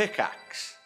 Pickaxe.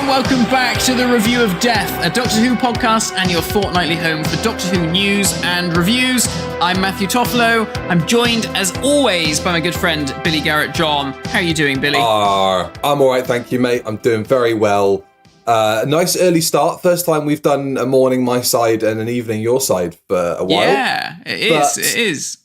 Welcome back to the Review of Death, a Doctor Who podcast and your fortnightly home for Doctor Who news and reviews. I'm Matthew Toffolo. I'm joined, as always, by my good friend, Billy Garrett John. How are you doing, Billy? I'm all right, thank you, mate. I'm doing very well. A nice early start. First time we've done a morning my side and an evening your side for a while. Yeah, it is.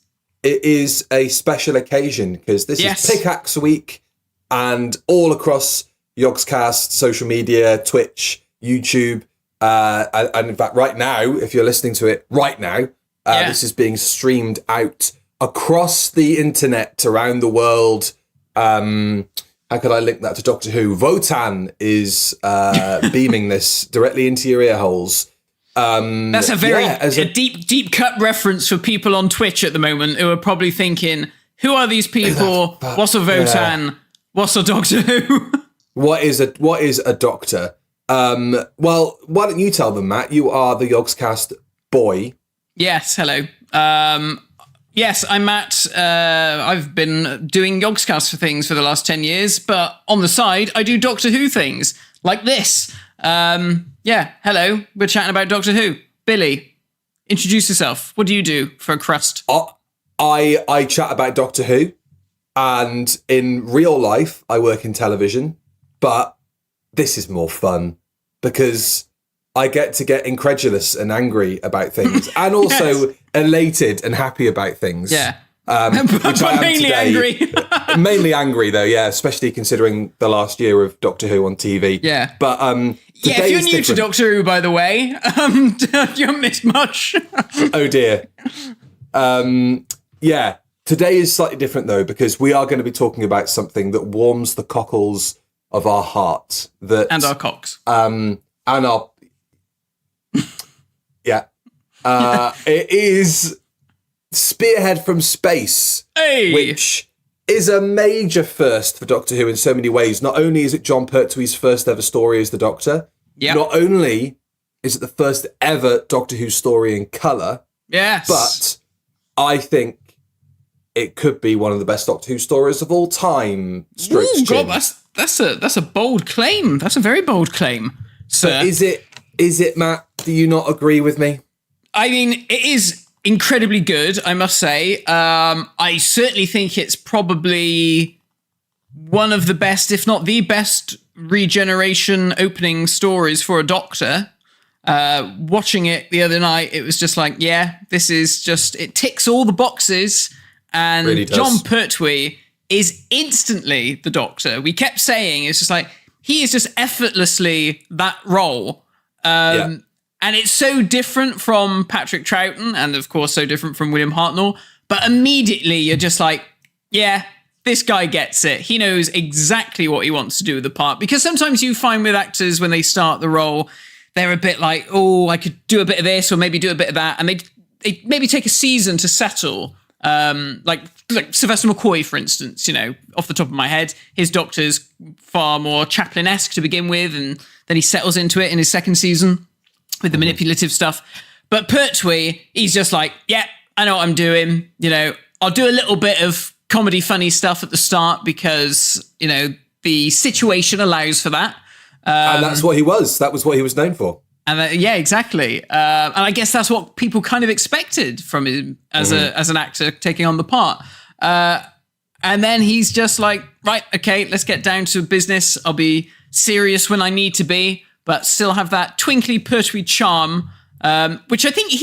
It is a special occasion because this is Pickaxe week, and all across Yogscast, social media, Twitch, YouTube, and in fact, right now, if you're listening to it right now, this is being streamed out across the internet around the world. How could I link that to Doctor Who? Votan is beaming this directly into your ear holes. That's a very deep cut reference for people on Twitch at the moment who are probably thinking, who are these people? What's a Votan? What's a Doctor Who? What is a doctor? Well, why don't you tell them, Matt? You are the Yogscast boy. Yes, hello. Yes, I'm Matt. I've been doing Yogscast for things for the last 10 years, but on the side, I do Doctor Who things, like this. Hello. We're chatting about Doctor Who. Billy, introduce yourself. What do you do for a crust? I chat about Doctor Who, and in real life, I work in television. But this is more fun because I get to get incredulous and angry about things, and also elated and happy about things. Yeah, which I am mainly today. Angry. Mainly angry, though. Yeah, especially considering the last year of Doctor Who on TV. Yeah, but if you're new to Doctor Who, by the way, you haven't missed much. Oh dear. Today is slightly different though, because we are going to be talking about something that warms the cockles of our hearts, and our cocks, and our it is Spearhead from Space, which is a major first for Doctor Who in so many ways. Not only is it John Pertwee's first ever story as the Doctor, not only is it the first ever Doctor Who story in colour, but I think it could be one of the best Doctor Who stories of all time. God, that's a bold claim. That's a very bold claim, sir. Is it, Matt? Do you not agree with me? I mean, it is incredibly good, I must say. I certainly think it's probably one of the best, if not the best, regeneration opening stories for a Doctor. Watching it the other night, it was just like, this is just, it ticks all the boxes. And really John Pertwee is instantly the Doctor. We kept saying, it's just like, he is just effortlessly that role. And it's so different from Patrick Troughton, and of course so different from William Hartnell. But immediately you're just like, this guy gets it. He knows exactly what he wants to do with the part. Because sometimes you find with actors when they start the role, they're a bit like, I could do a bit of this or maybe do a bit of that. And they maybe take a season to settle. Like Sylvester McCoy, for instance, off the top of my head, his Doctor's far more Chaplin-esque to begin with, and then he settles into it in his second season with the manipulative stuff. But Pertwee, he's just like, I know what I'm doing. I'll do a little bit of comedy, funny stuff at the start because, the situation allows for that. And that's what he was. That was what he was known for. And exactly. And I guess that's what people kind of expected from him as an actor taking on the part. And then he's just like, right, okay, let's get down to business. I'll be serious when I need to be, but still have that twinkly Pertwee charm, which I think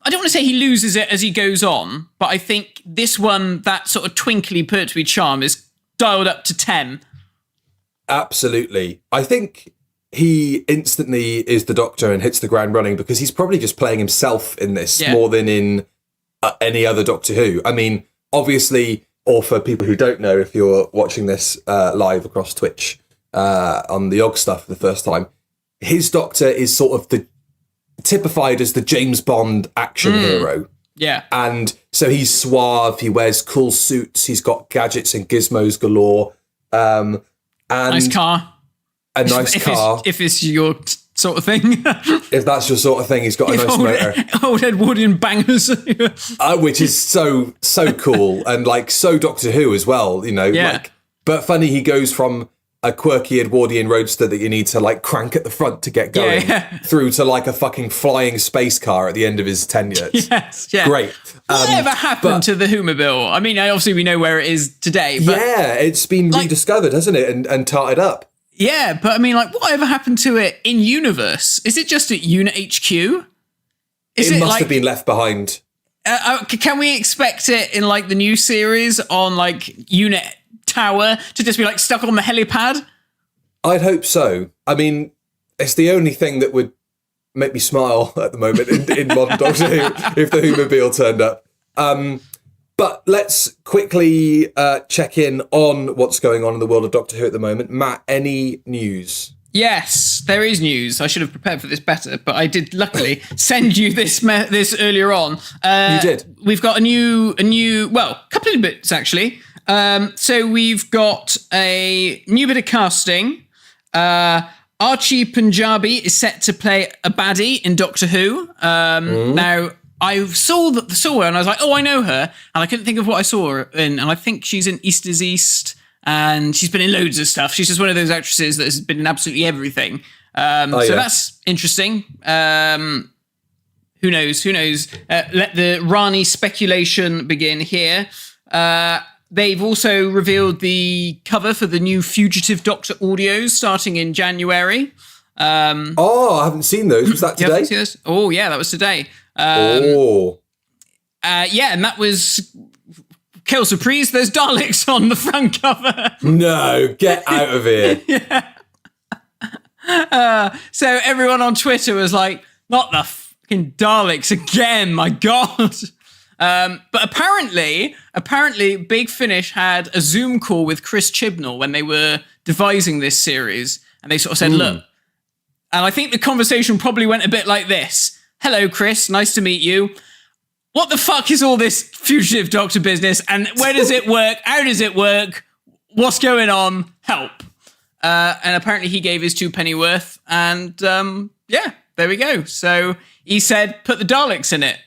I don't want to say he loses it as he goes on, but I think this one, that sort of twinkly Pertwee charm is dialed up to 10. Absolutely. I think he instantly is the Doctor and hits the ground running because he's probably just playing himself in this more than in any other Doctor Who. I mean, obviously, or for people who don't know, if you're watching this live across Twitch on the Yog stuff for the first time, his Doctor is sort of typified as the James Bond action hero. Yeah. And so he's suave, he wears cool suits, he's got gadgets and gizmos galore. And nice car. A nice car. If it's your sort of thing. If that's your sort of thing, he's got a nice motor. Old Edwardian bangers. Which is so cool and like so Doctor Who as well, you know. Yeah. Like, but funny, he goes from a quirky Edwardian roadster that you need to like crank at the front to get going through to like a fucking flying space car at the end of his tenure. Yes, yeah. Great. Whatever happened to the Whomobile? I mean, obviously we know where it is today. But yeah, it's been rediscovered, hasn't it? And tarted up. Yeah, but I mean, like, whatever happened to it in universe? Is it just at Unit HQ? It must have been left behind. Can we expect it in like the new series on like Unit Tower to just be like stuck on the helipad? I'd hope so. I mean, it's the only thing that would make me smile at the moment in modern Doctor Who if the Whomobile turned up. But let's quickly check in on what's going on in the world of Doctor Who at the moment. Matt, any news? Yes, there is news. I should have prepared for this better, but I did luckily send you this earlier on. You did. We've got a new, couple of bits actually. So we've got a new bit of casting. Archie Punjabi is set to play a baddie in Doctor Who. Now, I saw her and I was like, oh, I know her. And I couldn't think of what I saw her in. And I think she's in East is East and she's been in loads of stuff. She's just one of those actresses that has been in absolutely everything. So that's interesting. Who knows? Let the Rani speculation begin here. They've also revealed the cover for the new Fugitive Doctor audios starting in January. I haven't seen those. Was that today? Seen this? Oh, yeah, that was today. And that was kill surprise. There's Daleks on the front cover. No, get out of here. So everyone on Twitter was like, not the fucking Daleks again, my God. But apparently Big Finish had a Zoom call with Chris Chibnall when they were devising this series. And they sort of said, look, and I think the conversation probably went a bit like this. Hello, Chris. Nice to meet you. What the fuck is all this Fugitive Doctor business? And where does it work? How does it work? What's going on? Help. And apparently he gave his 2 pennyworth. And there we go. So he said, put the Daleks in it.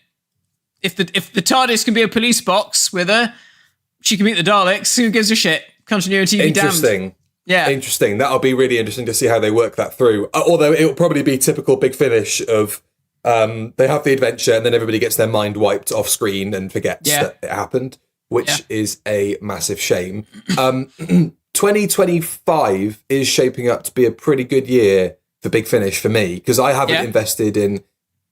If the TARDIS can be a police box with her, she can meet the Daleks. Who gives a shit? Continuity be damned. Interesting. Yeah. Interesting. That'll be really interesting to see how they work that through. Although it'll probably be typical Big Finish of they have the adventure and then everybody gets their mind wiped off screen and forgets that it happened, which is a massive shame. 2025 is shaping up to be a pretty good year for Big Finish for me because I haven't invested in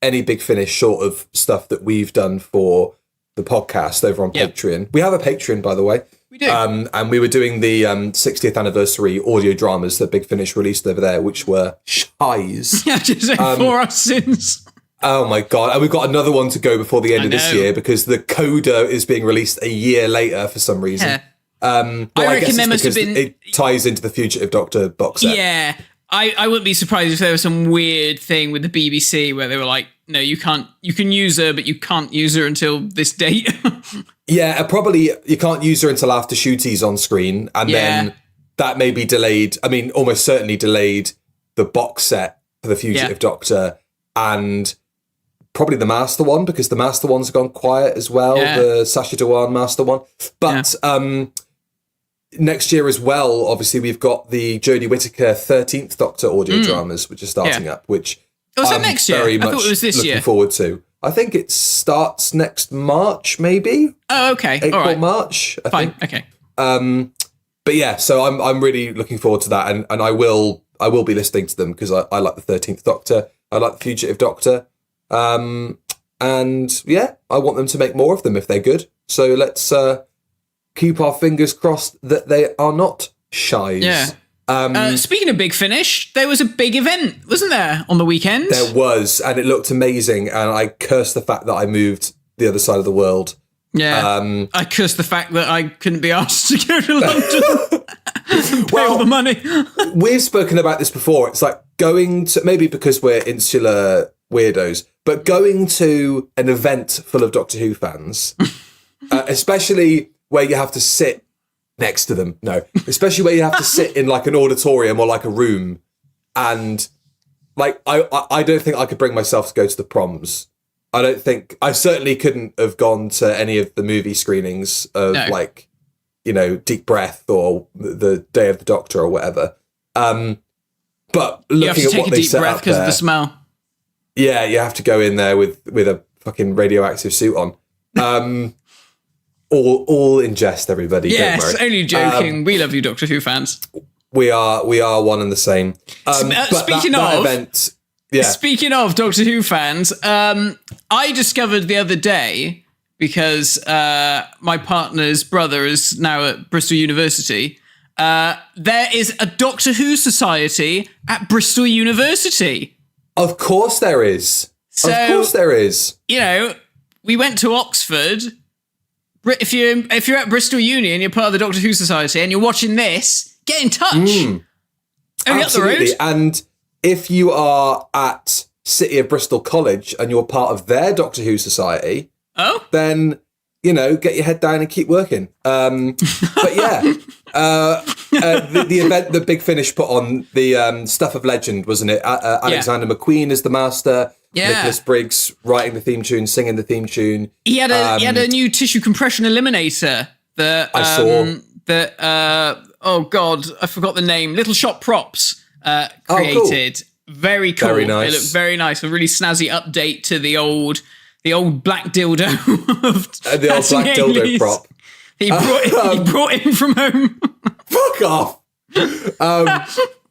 any Big Finish short of stuff that we've done for the podcast over on Patreon. We have a Patreon, by the way. We do. And we were doing the 60th anniversary audio dramas that Big Finish released over there, which were shies. Just for our sins. Oh my God. And we've got another one to go before the end of this year because the Coda is being released a year later for some reason. Yeah. I reckon there must have been... It ties into the Fugitive Doctor box set. Yeah. I wouldn't be surprised if there was some weird thing with the BBC where they were like, no, you can use her, but you can't use her until this date. Yeah, probably you can't use her until after Shooty's on screen. And then that may be delayed. I mean, almost certainly delayed the box set for the Fugitive Doctor and probably the Master one because the Master one's gone quiet as well. Yeah. The Sacha Dhawan Master one. But next year as well, obviously, we've got the Jodie Whittaker 13th Doctor audio dramas, which are starting up, which was that next year? Very much I thought it was this year. Looking forward to. I think it starts next March, maybe. Oh, okay. April, all right. March. I think. Okay. But yeah, so I'm really looking forward to that, and I will be listening to them because I like the 13th Doctor. I like the Fugitive Doctor. And yeah, I want them to make more of them if they're good. So let's keep our fingers crossed that they are not shies. Yeah. Speaking of Big Finish, there was a big event, wasn't there, on the weekend? There was, and it looked amazing. And I cursed the fact that I moved the other side of the world. Yeah. I cursed the fact that I couldn't be asked to go to London. Pay all the money. We've spoken about this before. It's like going to, maybe because we're insular weirdos, but going to an event full of Doctor Who fans, especially where you have to sit next to them. No, especially where you have to sit in like an auditorium or like a room, and like I don't think I could bring myself to go to the proms. I certainly couldn't have gone to any of the movie screenings of like, you know, Deep Breath or the Day of the Doctor or whatever. But looking at what they set up because of the smell. Yeah, you have to go in there with a fucking radioactive suit on. All in jest, everybody. Yes, don't worry. only joking. We love you, Doctor Who fans. We are one and the same. But speaking that of event, yeah. Speaking of Doctor Who fans, I discovered the other day, because my partner's brother is now at Bristol University. There is a Doctor Who society at Bristol University. Of course there is. So, of course there is. You know, we went to Oxford. If you're at Bristol Uni and you're part of the Doctor Who society and you're watching this, get in touch. Only up the road. And if you are at City of Bristol College and you're part of their Doctor Who society, then, you know, get your head down and keep working. But yeah, the event that Big Finish put on, the Stuff of Legend, wasn't it? Alexander McQueen is the master. Yeah. Nicholas Briggs writing the theme tune, singing the theme tune. He had a new tissue compression eliminator that I saw. Oh God, I forgot the name. Little Shop Props created. Cool. Very cool. Very nice. It looked very nice. A really snazzy update to the old black dildo of the old black dildo prop. He brought in from home. Fuck off.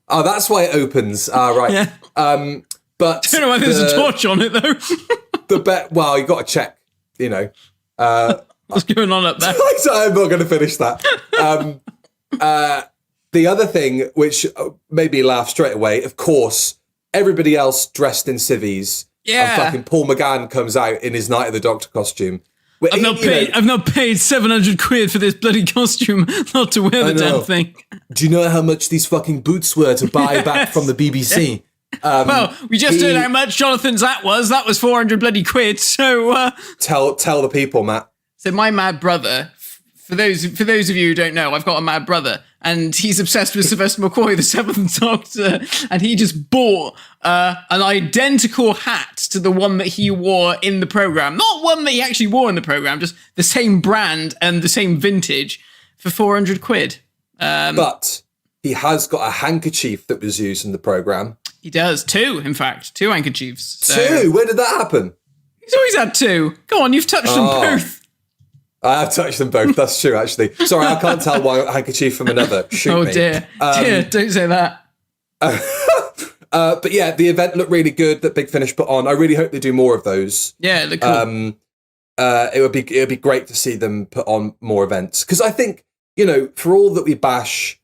Oh, that's why it opens. Right. Yeah. But I don't know why there's a torch on it though. Well, you got to check. You know. What's going on up there? I'm not going to finish that. The other thing, which made me laugh straight away, of course, everybody else dressed in civvies. Yeah. And fucking Paul McGann comes out in his Night of the Doctor costume. I've not paid 700 quid for this bloody costume not to wear the damn thing. Do you know how much these fucking boots were to buy back from the BBC? Well, we just heard how much Jonathan's that was. That was 400 bloody quid. So tell the people, Matt. So my mad brother, for those of you who don't know, I've got a mad brother, and he's obsessed with Sylvester McCoy, the Seventh Doctor, and he just bought an identical hat to the one that he wore in the programme. Not one that he actually wore in the programme, just the same brand and the same vintage for 400 quid. But he has got a handkerchief that was used in the programme. He does. Two handkerchiefs. So. Two? Where did that happen? He's always had two. Go on, you've touched them both. I have touched them both. That's true, actually. Sorry, I can't tell one handkerchief from another. Shoot me. Dear. Dear, don't say that. But yeah, the event looked really good that Big Finish put on. I really hope they do more of those. Yeah, it looked cool. It would be great to see them put on more events. Because I think, you know, for all that we bash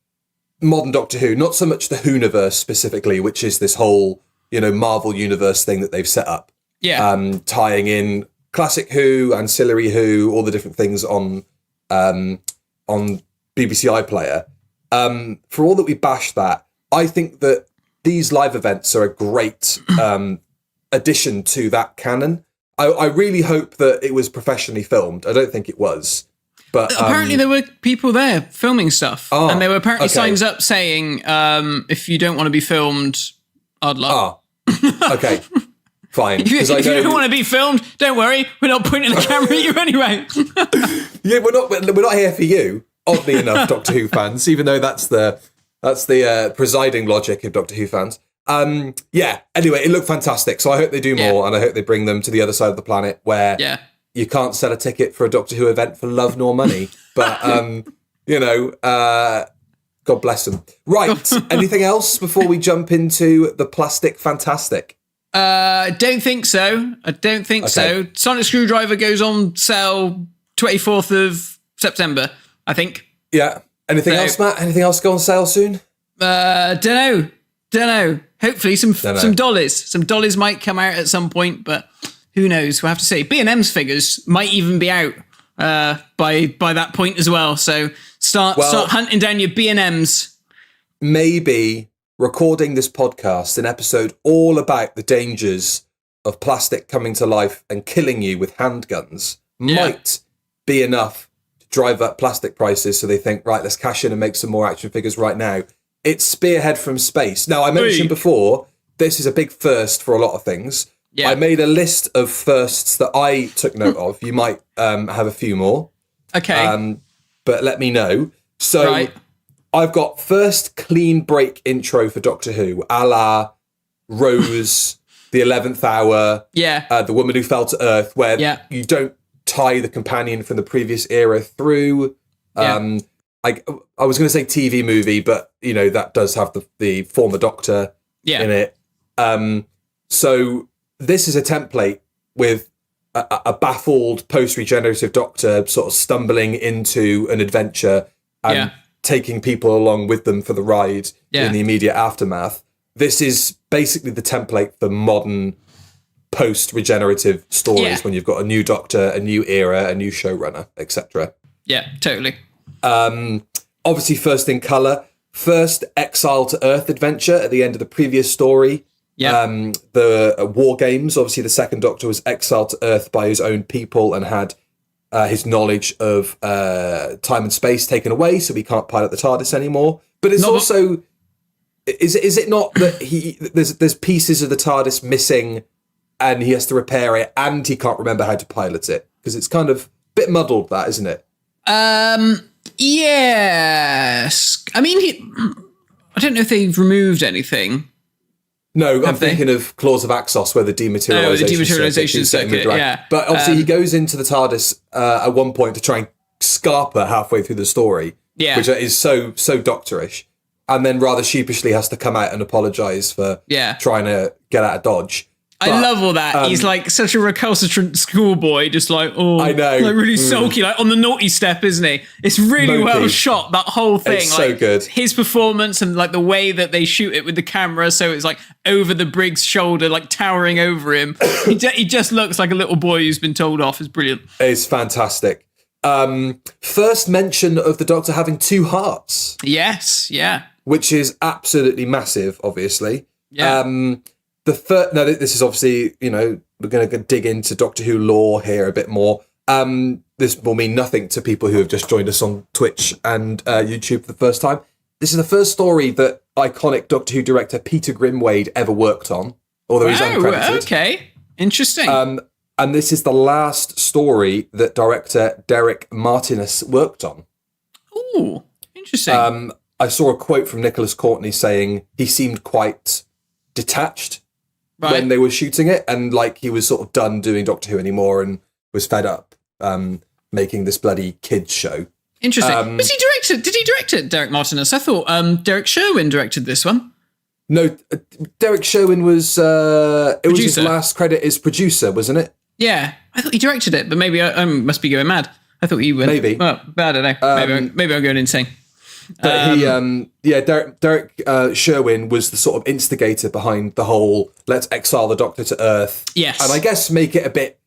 modern Doctor Who, not so much the Whoniverse specifically, which is this whole, you know, Marvel Universe thing that they've set up. Yeah. Tying in classic Who, ancillary Who, all the different things on BBC iPlayer. For all that we bash that, I think that these live events are a great addition to that canon. I really hope that it was professionally filmed. I don't think it was. But apparently there were people there filming stuff. And there were apparently signs up saying, if you don't want to be filmed, I'd love. Okay. Fine. If you don't want to be filmed, don't worry. We're not pointing the camera at you anyway. Yeah, we're not here for you. Oddly enough, Doctor Who fans, even though that's the presiding logic of Doctor Who fans. Yeah. Anyway, it looked fantastic. So I hope they do more, and I hope they bring them to the other side of the planet where you can't sell a ticket for a Doctor Who event for love nor money. But you know, God bless them. Right. Anything else before we jump into the plastic fantastic? Don't think so. I don't think so. Sonic Screwdriver goes on sale 24th of September, I think. Yeah. Anything else, Matt? Anything else go on sale soon? Don't know. Hopefully some dollies. Some dollies might come out at some point, but who knows? We'll have to see. B&M's figures might even be out by that point as well. So start hunting down your B&Ms. Maybe recording this podcast, an episode all about the dangers of plastic coming to life and killing you with handguns might be enough to drive up plastic prices. So they think, right, let's cash in and make some more action figures right now. It's Spearhead from space. Now, I mentioned before, this is a big first for a lot of things. Yeah. I made a list of firsts that I took note of. You might have a few more. Okay. But let me know. So I've got first clean break intro for Doctor Who, a la Rose, The 11th Hour, The Woman Who Fell to Earth, where you don't tie the companion from the previous era through. I was going to say TV movie, but, you know, that does have the former Doctor in it. So this is a template with a baffled post-regenerative Doctor sort of stumbling into an adventure and taking people along with them for the ride in the immediate aftermath. This is basically the template for modern post-regenerative stories when you've got a new Doctor, a new era, a new showrunner, etc. Yeah, totally. Obviously, first in colour. First Exile to Earth adventure at the end of the previous story. The War Games, obviously the second Doctor was exiled to Earth by his own people and had his knowledge of time and space taken away, so he can't pilot the TARDIS anymore. But it's is it not that there's pieces of the TARDIS missing and he has to repair it and he can't remember how to pilot it? Because it's kind of a bit muddled, that, isn't it? Yes. I mean, I don't know if they've removed anything. No, I'm thinking of Claws of Axos, where the dematerialization circuit, yeah. But obviously he goes into the TARDIS at one point to try and scarper halfway through the story, which is so doctorish, and then rather sheepishly has to come out and apologise for trying to get out of Dodge. But, I love all that. He's like such a recalcitrant schoolboy, just like, I know, like really sulky, like on the naughty step, isn't he? It's really well shot, that whole thing. It's like, so good. His performance and like the way that they shoot it with the camera, so it's like over the Brig's shoulder, like towering over him. He just looks like a little boy who's been told off. It's brilliant. It's fantastic. First mention of the Doctor having two hearts. Yes, yeah. Which is absolutely massive, obviously. Yeah. This is obviously, you know, we're going to dig into Doctor Who lore here a bit more. This will mean nothing to people who have just joined us on Twitch and YouTube for the first time. This is the first story that iconic Doctor Who director Peter Grimwade ever worked on, although he's uncredited. Okay, interesting. And this is the last story that director Derek Martinus worked on. Ooh, interesting. I saw a quote from Nicholas Courtney saying he seemed quite detached when they were shooting it, and like he was sort of done doing Doctor Who anymore and was fed up making this bloody kids show. Interesting. Did he direct it, Derek Martinus? I thought Derek Sherwin directed this one. No, Derek Sherwin was it was his last credit as producer, wasn't it? Yeah, I thought he directed it, but maybe I must be going mad. I thought he went. Maybe. Well, I don't know. Maybe I'm going insane. But Derek Sherwin was the sort of instigator behind the whole let's exile the Doctor to Earth. Yes. And I guess make it a bit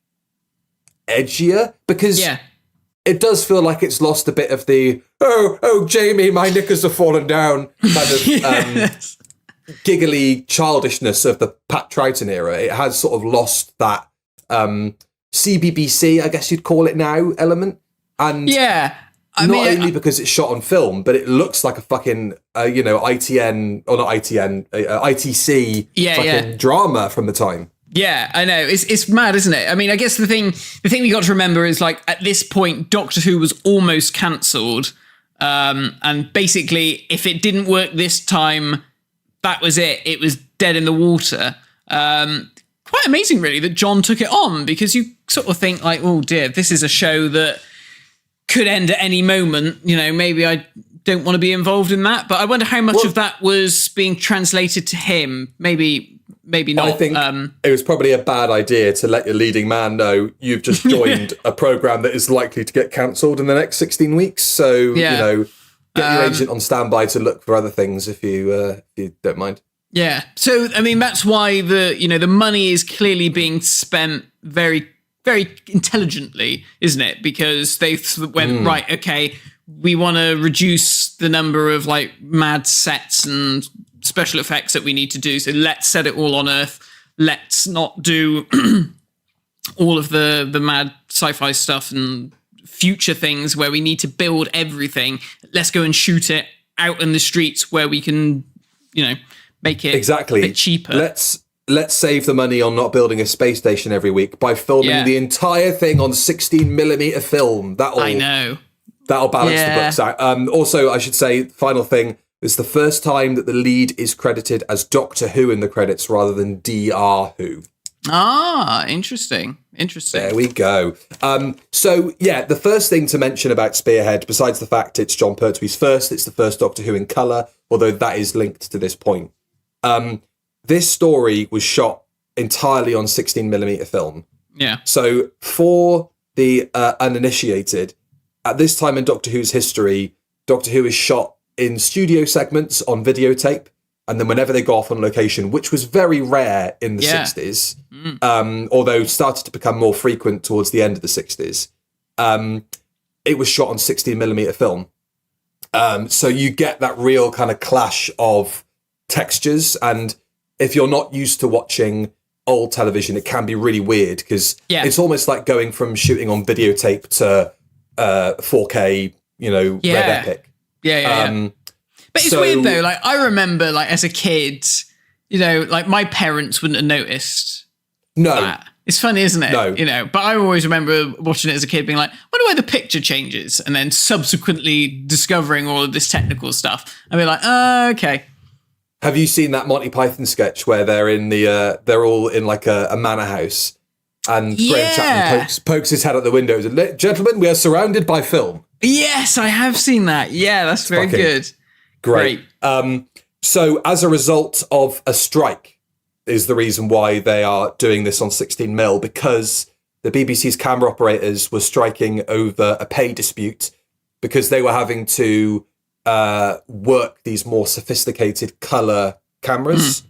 edgier, because it does feel like it's lost a bit of the, oh, Jamie, my knickers have fallen down kind of giggly childishness of the Pat Troughton era. It has sort of lost that CBBC, I guess you'd call it now, element. And not only because it's shot on film, but it looks like a fucking, ITN, or not ITN, ITC fucking drama from the time. Yeah, I know. It's mad, isn't it? I mean, I guess the thing we got to remember is, like, at this point, Doctor Who was almost cancelled. And basically, if it didn't work this time, that was it. It was dead in the water. Quite amazing, really, that John took it on, because you sort of think, like, oh, dear, this is a show that could end at any moment. You know, maybe I don't want to be involved in that. But I wonder how much of that was being translated to him. Maybe not. I think it was probably a bad idea to let your leading man know you've just joined a program that is likely to get cancelled in the next 16 weeks. So, get your agent on standby to look for other things if you don't mind. Yeah. So, I mean, that's why the money is clearly being spent very, very intelligently, isn't it? Because they went, right, okay, we want to reduce the number of, like, mad sets and special effects that we need to do. So let's set it all on Earth. Let's not do all of the mad sci-fi stuff and future things where we need to build everything. Let's go and shoot it out in the streets where we can, make it a bit cheaper. Let's save the money on not building a space station every week by filming the entire thing on 16mm film. I know. That'll balance the books out. Also, I should say, final thing, it's the first time that the lead is credited as Doctor Who in the credits rather than Dr. Who. Ah, interesting. There we go. The first thing to mention about Spearhead, besides the fact it's John Pertwee's first, it's the first Doctor Who in colour, although that is linked to this point. This story was shot entirely on 16mm film. Yeah. So for the uninitiated, at this time in Doctor Who's history, Doctor Who is shot in studio segments on videotape. And then whenever they go off on location, which was very rare in the 60s, although started to become more frequent towards the end of the 60s, it was shot on 16mm film. So you get that real kind of clash of textures. And if you're not used to watching old television, it can be really weird because it's almost like going from shooting on videotape to 4K, Red Epic. But it's weird though. Like I remember, like as a kid, like my parents wouldn't have noticed. No, that. It's funny, isn't it? No, But I always remember watching it as a kid, being like, "Wonder why the picture changes," and then subsequently discovering all of this technical stuff. I'd be like, "Oh, okay." Have you seen that Monty Python sketch where they're in they're all in like a manor house, and Graham Chapman pokes his head out the window and says, "Gentlemen, we are surrounded by film." Yes, I have seen that. Yeah, that's very good. Great. So as a result of a strike is the reason why they are doing this on 16mm, because the BBC's camera operators were striking over a pay dispute because they were having to work these more sophisticated colour cameras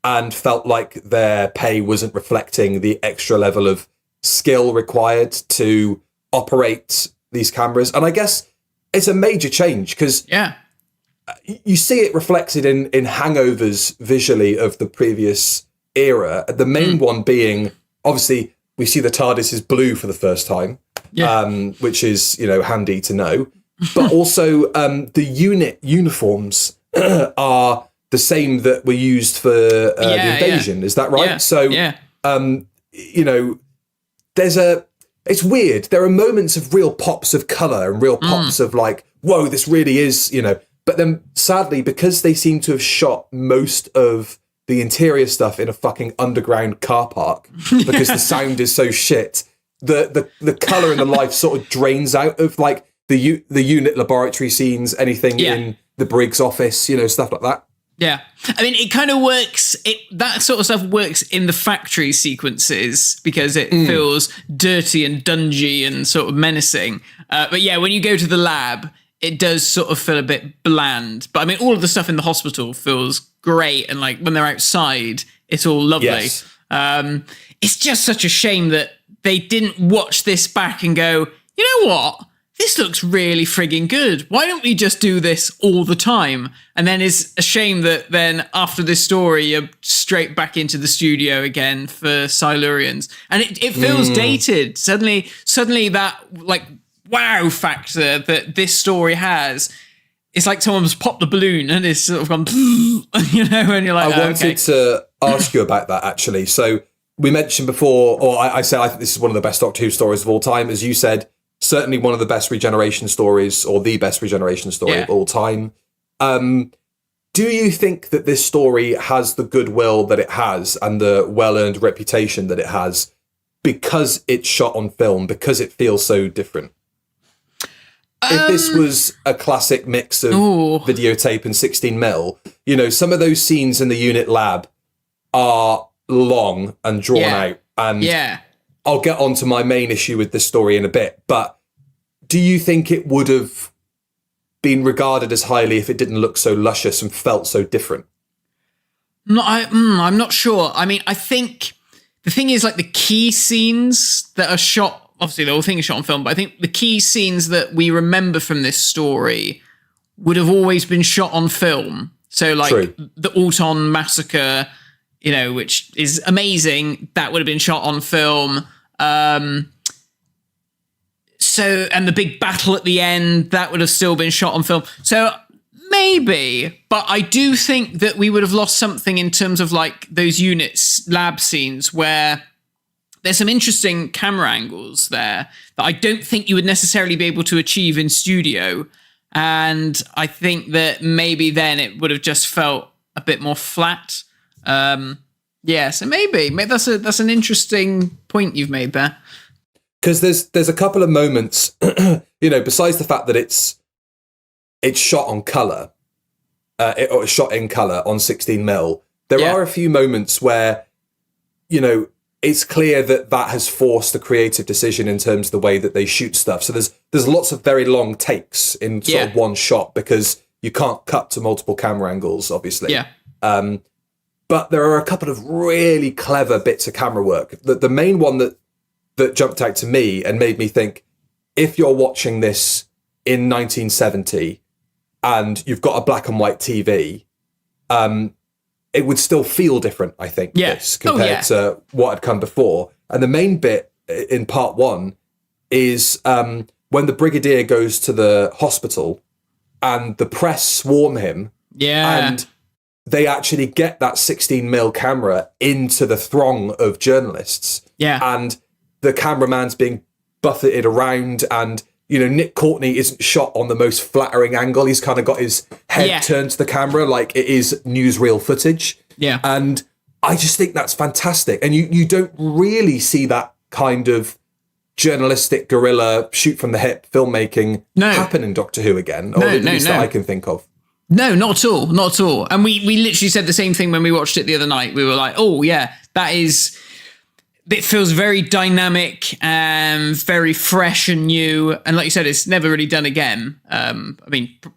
and felt like their pay wasn't reflecting the extra level of skill required to operate these cameras. And I guess it's a major change because you see it reflected in hangovers visually of the previous era. The main one being, obviously, we see the TARDIS is blue for the first time, which is, handy to know. But also the unit uniforms are the same that were used for the invasion. Is that right? It's weird. There are moments of real pops of colour and real pops of like, whoa, this really is, But then, sadly, because they seem to have shot most of the interior stuff in a fucking underground car park, because the sound is so shit, the colour and the life sort of drains out of like the unit laboratory scenes, anything in the Briggs office, stuff like that. Yeah. I mean, it kind of works. That sort of stuff works in the factory sequences because it feels dirty and dungy and sort of menacing. But yeah, when you go to the lab, it does sort of feel a bit bland. But I mean, all of the stuff in the hospital feels great. And like when they're outside, it's all lovely. Yes. It's just such a shame that they didn't watch this back and go, you know what? This looks really frigging good. Why don't we just do this all the time? And then it's a shame that then after this story, you're straight back into the studio again for Silurians. And it feels dated. Suddenly that like wow factor that this story has, it's like someone's popped the balloon and it's sort of gone, and you're like, I wanted to ask you about that actually. So we mentioned before, or I said, I think this is one of the best Doctor Who stories of all time. As you said, certainly one of the best regeneration stories, or the best regeneration story of all time. Do you think that this story has the goodwill that it has and the well-earned reputation that it has because it's shot on film, because it feels so different? If this was a classic mix of videotape and 16mm, some of those scenes in the unit lab are long and drawn out. And I'll get on to my main issue with this story in a bit, but do you think it would have been regarded as highly if it didn't look so luscious and felt so different? No, I'm not sure. I mean, I think the thing is like the key scenes that are shot, obviously the whole thing is shot on film, but I think the key scenes that we remember from this story would have always been shot on film. So like the Auton massacre, which is amazing, that would have been shot on film. So, and the big battle at the end, that would have still been shot on film. So maybe, but I do think that we would have lost something in terms of like those units lab scenes where there's some interesting camera angles there that I don't think you would necessarily be able to achieve in studio. And I think that maybe then it would have just felt a bit more flat. So maybe that's an interesting point you've made there. Because there's a couple of moments, besides the fact that it's shot on color, or shot in color on 16mm. There are a few moments where, it's clear that has forced a creative decision in terms of the way that they shoot stuff. So there's lots of very long takes in sort of one shot because you can't cut to multiple camera angles, obviously. Yeah. But there are a couple of really clever bits of camera work. The main one that jumped out to me and made me think, if you're watching this in 1970 and you've got a black and white TV, it would still feel different, I think, this compared to what had come before. And the main bit in part one is when the Brigadier goes to the hospital and the press swarm him. Yeah. And they actually get that 16mm camera into the throng of journalists. Yeah. And the cameraman's being buffeted around and, Nick Courtney isn't shot on the most flattering angle. He's kind of got his head turned to the camera like it is newsreel footage. Yeah. And I just think that's fantastic. And you don't really see that kind of journalistic guerrilla shoot from the hip filmmaking happen in Doctor Who again, or at least that I can think of. No, not at all. Not at all. And we literally said the same thing when we watched it the other night. We were like, oh yeah, it feels very dynamic and very fresh and new. And like you said, it's never really done again.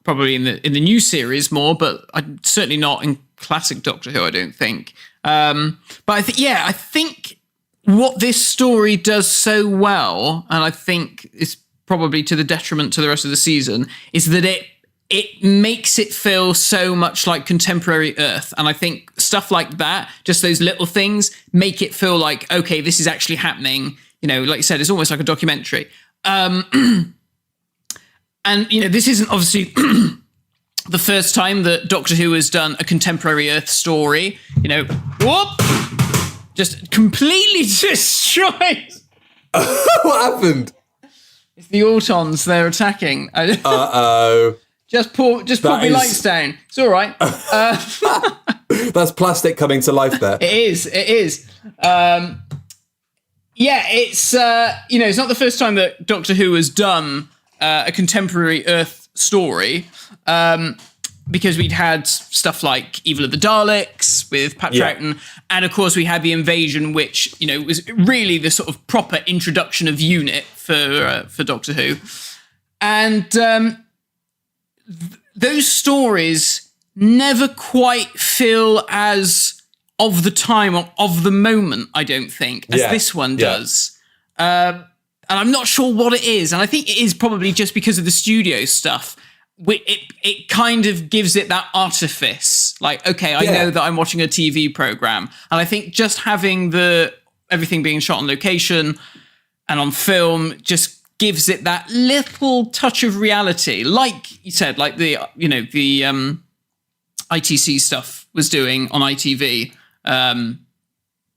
Probably in the new series more, but certainly not in classic Doctor Who, I don't think. But I think what this story does so well, and I think it's probably to the detriment to the rest of the season, is that it makes it feel so much like contemporary Earth. And I think stuff like that, just those little things, make it feel like, okay, this is actually happening. Like you said, it's almost like a documentary. And, this isn't obviously the first time that Doctor Who has done a contemporary Earth story. Just completely destroyed. What happened? It's the Autons, they're attacking. Uh-oh. Just put my lights down. It's all right. That's plastic coming to life there. It is. It's it's not the first time that Doctor Who has done a contemporary Earth story, because we'd had stuff like Evil of the Daleks with Pat Troughton, and of course we had the Invasion, which was really the sort of proper introduction of UNIT for Doctor Who, and those stories never quite feel as of the time or of the moment, I don't think, as this one does. And I'm not sure what it is. And I think it is probably just because of the studio stuff. It kind of gives it that artifice. Like, okay, I know that I'm watching a TV program. And I think just having everything being shot on location and on film just gives it that little touch of reality, like you said, like the ITC stuff was doing on ITV.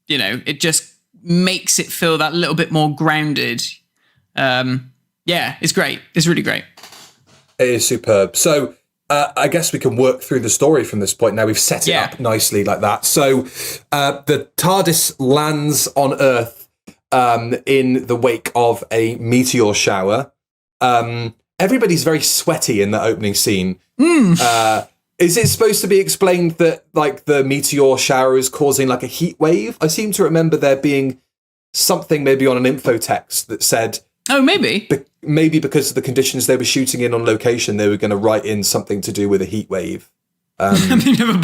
It just makes it feel that little bit more grounded. It's great. It's really great. It is superb. So I guess we can work through the story from this point. Now we've set it up nicely like that. So the TARDIS lands on Earth in the wake of a meteor shower. Everybody's very sweaty in the opening scene. Is it supposed to be explained that like the meteor shower is causing like a heat wave? I seem to remember there being something maybe on an infotext that said, oh, maybe maybe because of the conditions they were shooting in on location, they were going to write in something to do with a heat wave. And they never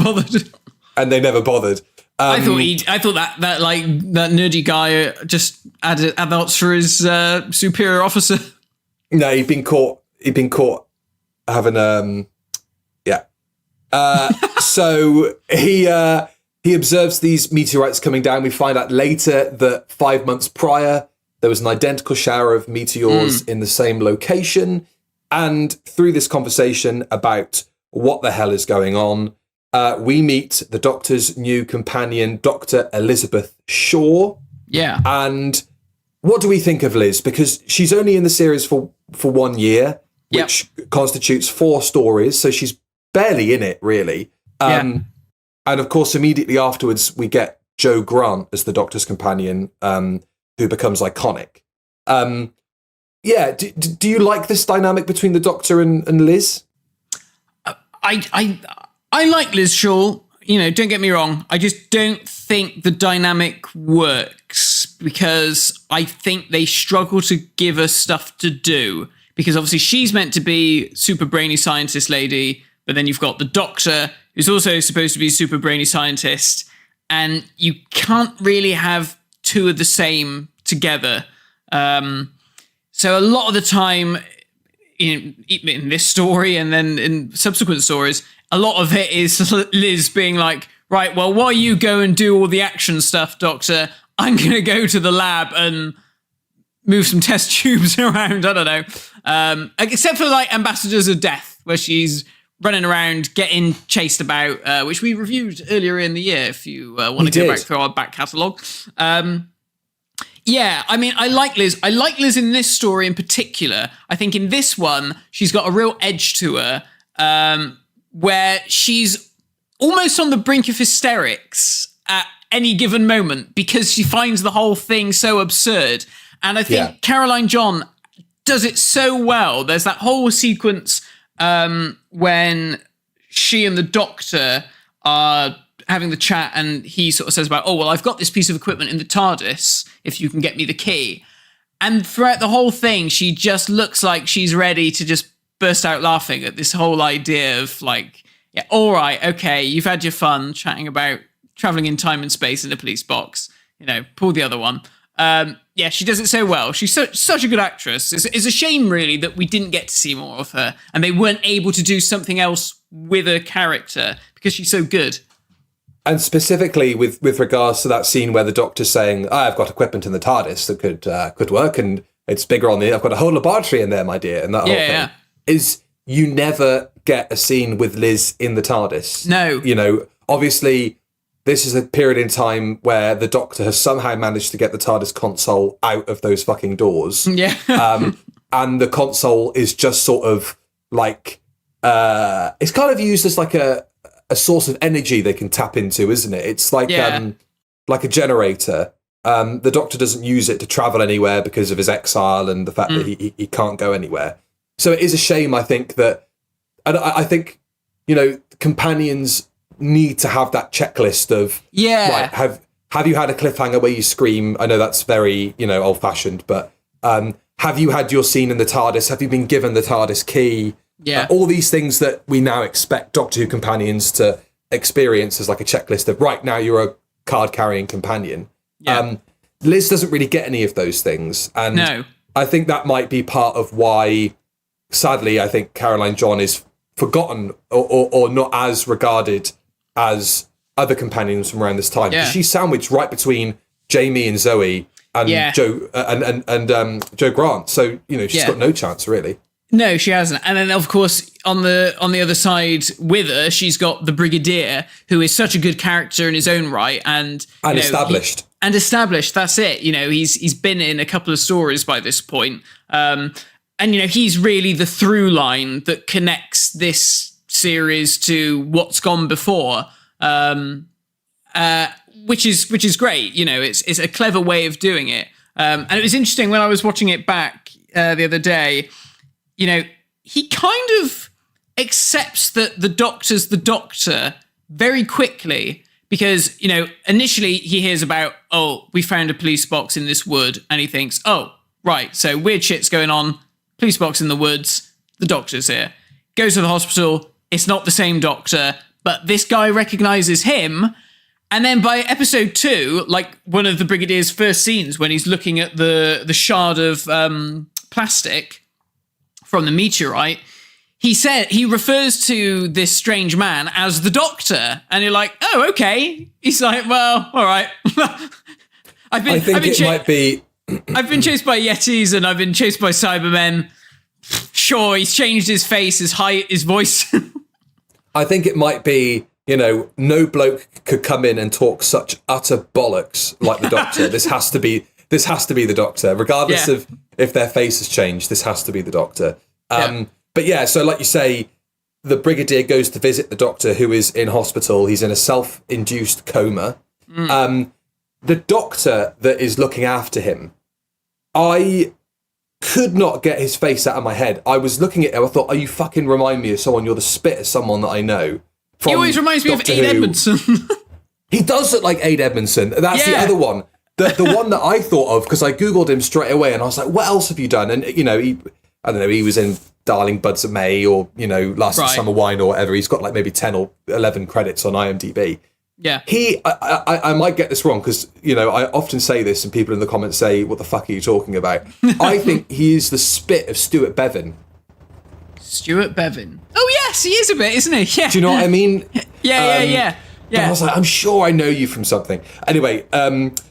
bothered. I thought that like that nerdy guy just added adults for his superior officer. No, he'd been caught having so he observes these meteorites coming down. We find out later that 5 months prior, There was an identical shower of meteors in the same location. And through this conversation about what the hell is going on, we meet the Doctor's new companion, Dr. Elizabeth Shaw. Yeah. And what do we think of Liz? Because she's only in the series for 1 year, which constitutes 4 stories. So she's barely in it, really. And of course, immediately afterwards, we get Jo Grant as the Doctor's companion, who becomes iconic. Do you like this dynamic between the Doctor and Liz? I like Liz Shaw. Don't get me wrong. I just don't think the dynamic works because I think they struggle to give us stuff to do. Because obviously she's meant to be super brainy scientist lady, but then you've got the Doctor who's also supposed to be super brainy scientist, and you can't really have two of the same together. So a lot of the time in this story and then in subsequent stories, a lot of it is Liz being like, right, well, while you go and do all the action stuff, Doctor, I'm going to go to the lab and move some test tubes around. I don't know. Except for like Ambassadors of Death, where she's running around getting chased about, which we reviewed earlier in the year, if you want to go back through our back catalogue. Yeah, I mean, I like Liz. I like Liz in this story in particular. I think in this one, she's got a real edge to her, where she's almost on the brink of hysterics at any given moment because she finds the whole thing so absurd. And I think Caroline John does it so well. There's that whole sequence when she and the Doctor are having the chat and he sort of says about, oh, well, I've got this piece of equipment in the TARDIS, if you can get me the key. And throughout the whole thing, she just looks like she's ready to just burst out laughing at this whole idea of like, yeah, all right, okay, you've had your fun chatting about traveling in time and space in a police box, pull the other one. Yeah, she does it so well. She's such a good actress. It's a shame, really, that we didn't get to see more of her and they weren't able to do something else with her character because she's so good. And specifically with regards to that scene where the Doctor's saying, I've got equipment in the TARDIS that could work and it's bigger on I've got a whole laboratory in there, my dear. And that whole thing is you never get a scene with Liz in the TARDIS. No. Obviously this is a period in time where the Doctor has somehow managed to get the TARDIS console out of those fucking doors. Yeah. And the console is just sort of like, it's kind of used as like a source of energy they can tap into, isn't it? It's like a generator. The Doctor doesn't use it to travel anywhere because of his exile and the fact that he can't go anywhere. So it is a shame, I think, that... And I think, companions need to have that checklist of... Yeah. Right, have you had a cliffhanger where you scream? I know that's very, old-fashioned, but have you had your scene in the TARDIS? Have you been given the TARDIS key? Yeah. All these things that we now expect Doctor Who companions to experience as like a checklist of, right, now you're a card-carrying companion. Yeah. Liz doesn't really get any of those things. And no. I think that might be part of why, sadly, I think Caroline John is forgotten or not as regarded as other companions from around this time. Yeah. She's sandwiched right between Jamie and Zoe and Jo Jo Grant. So, she's got no chance, really. No, she hasn't. And then, of course, on the other side with her, she's got the Brigadier, who is such a good character in his own right, and established. Established. That's it. He's been in a couple of stories by this point, and he's really the through line that connects this series to what's gone before, which is great. It's a clever way of doing it, and it was interesting when I was watching it back the other day. He kind of accepts that the Doctor's the Doctor very quickly because, initially he hears about, oh, we found a police box in this wood, and he thinks, oh, right, so weird shit's going on, police box in the woods, the Doctor's here. Goes to the hospital, it's not the same Doctor, but this guy recognises him, and then by episode 2, like one of the Brigadier's first scenes when he's looking at the shard of plastic from the meteorite, he refers to this strange man as the Doctor, and you're like, oh, okay. He's like, well, all right. I think it might be I've been chased by Yetis and I've been chased by Cybermen. Sure, he's changed his face, his height, his voice. I think it might be, no bloke could come in and talk such utter bollocks like the Doctor. This has to be the Doctor, regardless of if their face has changed. This has to be the Doctor. But yeah, so like you say, the Brigadier goes to visit the Doctor, who is in hospital. He's in a self-induced coma. The Doctor that is looking after him, I could not get his face out of my head. I was looking at him, I thought, you fucking remind me of someone. You're the spit of someone that I know. He always reminds me of Aid Edmondson. He does look like Aid Edmondson. That's the other one. The one that I thought of, because I Googled him straight away and I was like, what else have you done? And, he was in Darling Buds of May or, Last of Summer Wine or whatever. He's got like maybe 10 or 11 credits on IMDb. Yeah. I might get this wrong because, I often say this and people in the comments say, what the fuck are you talking about? I think he is the spit of Stuart Bevan. Stuart Bevan. Oh, yes, he is a bit, isn't he? Yeah. Do you know what I mean? Yeah. But I was like, I'm sure I know you from something. Anyway,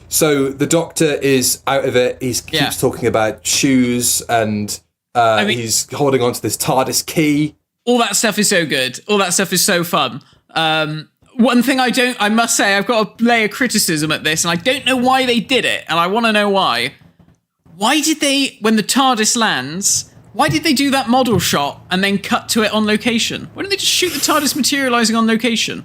so the Doctor is out of it. He keeps talking about shoes and he's holding on to this TARDIS key. All that stuff is so good. All that stuff is so fun. One thing I must say, I've got a layer of criticism at this, and I don't know why they did it, and I want to know why. Why did they, when the TARDIS lands, why did they do that model shot and then cut to it on location? Why didn't they just shoot the TARDIS materializing on location?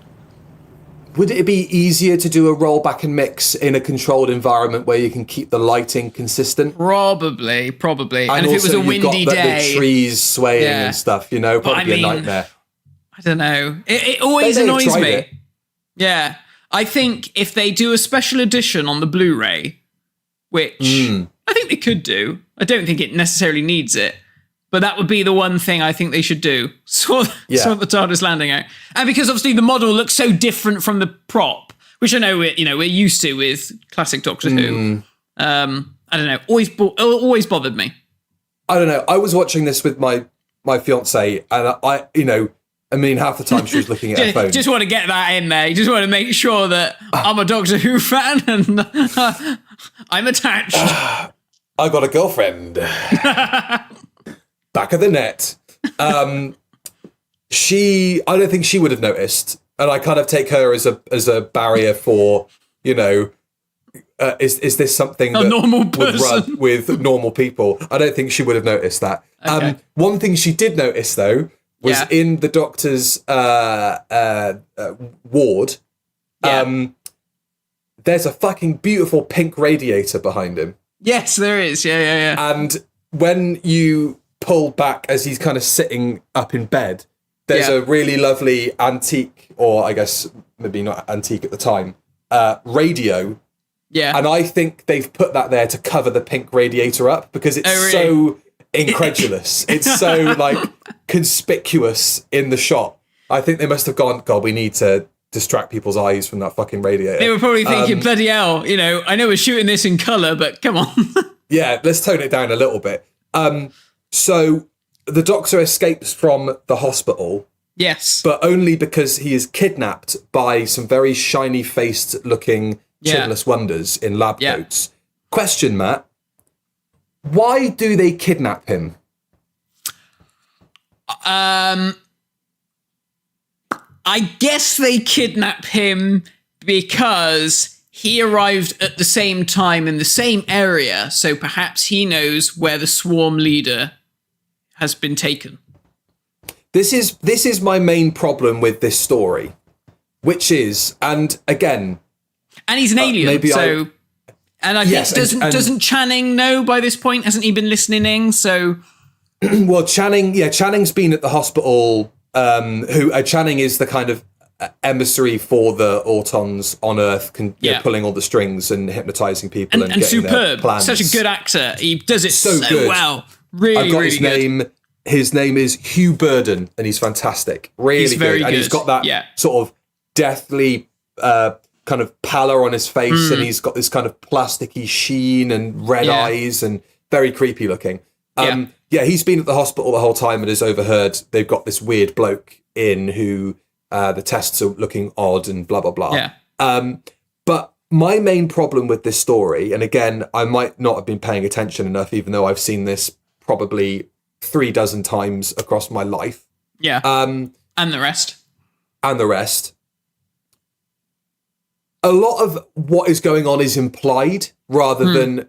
Would it be easier to do a roll back and mix in a controlled environment where you can keep the lighting consistent? Probably. And if it was a windy day, the trees swaying and stuff, probably be a nightmare. I don't know. It always annoys me. It. Yeah. I think if they do a special edition on the Blu-ray, which I think they could do, I don't think it necessarily needs it, but that would be the one thing I think they should do. Sort the TARDIS landing out. And because obviously the model looks so different from the prop, which I know we're used to with classic Doctor Who. I don't know. Always bothered me. I don't know. I was watching this with my fiance and half the time she was looking at her phone. Just want to get that in there. You just want to make sure that I'm a Doctor Who fan and I'm attached. I got a girlfriend. Back of the net. I don't think she would have noticed. And I kind of take her as a barrier for, is this something that normal would run with normal people? I don't think she would have noticed that. Okay. One thing she did notice, though, was in the Doctor's ward, there's a fucking beautiful pink radiator behind him. Yes, there is. Yeah. And when you pull back as he's kind of sitting up in bed, there's a really lovely antique, or I guess maybe not antique at the time, radio. Yeah. And I think they've put that there to cover the pink radiator up because it's so incredulous. It's so conspicuous in the shot. I think they must have gone, God, we need to distract people's eyes from that fucking radiator. They were probably thinking, bloody hell, I know we're shooting this in colour, but come on. Yeah, let's tone it down a little bit. So the Doctor escapes from the hospital. Yes. But only because he is kidnapped by some very shiny-faced looking chinless wonders in lab coats. Question, Matt. Why do they kidnap him? I guess they kidnap him because he arrived at the same time in the same area, so perhaps he knows where the swarm leader has been taken. This is my main problem with this story, which is, and again... And he's an alien, And I guess doesn't Channing know by this point? Hasn't he been listening? So, well, Channing's been at the hospital. Channing is the kind of emissary for the Autons on Earth, pulling all the strings and hypnotizing people and getting superb. Their plans. Such a good actor. He does it so good. Well. Really, I've got really his good. name. His name is Hugh Burden, and he's fantastic. Really good. And he's got that sort of deathly kind of pallor on his face, and he's got this kind of plasticky sheen and red eyes and very creepy looking. He's been at the hospital the whole time and has overheard they've got this weird bloke in who the tests are looking odd and blah, blah, blah. Yeah. But my main problem with this story, and again, I might not have been paying attention enough, even though I've seen this probably 3 dozen times across my life. Yeah. And the rest. And the rest. A lot of what is going on is implied rather than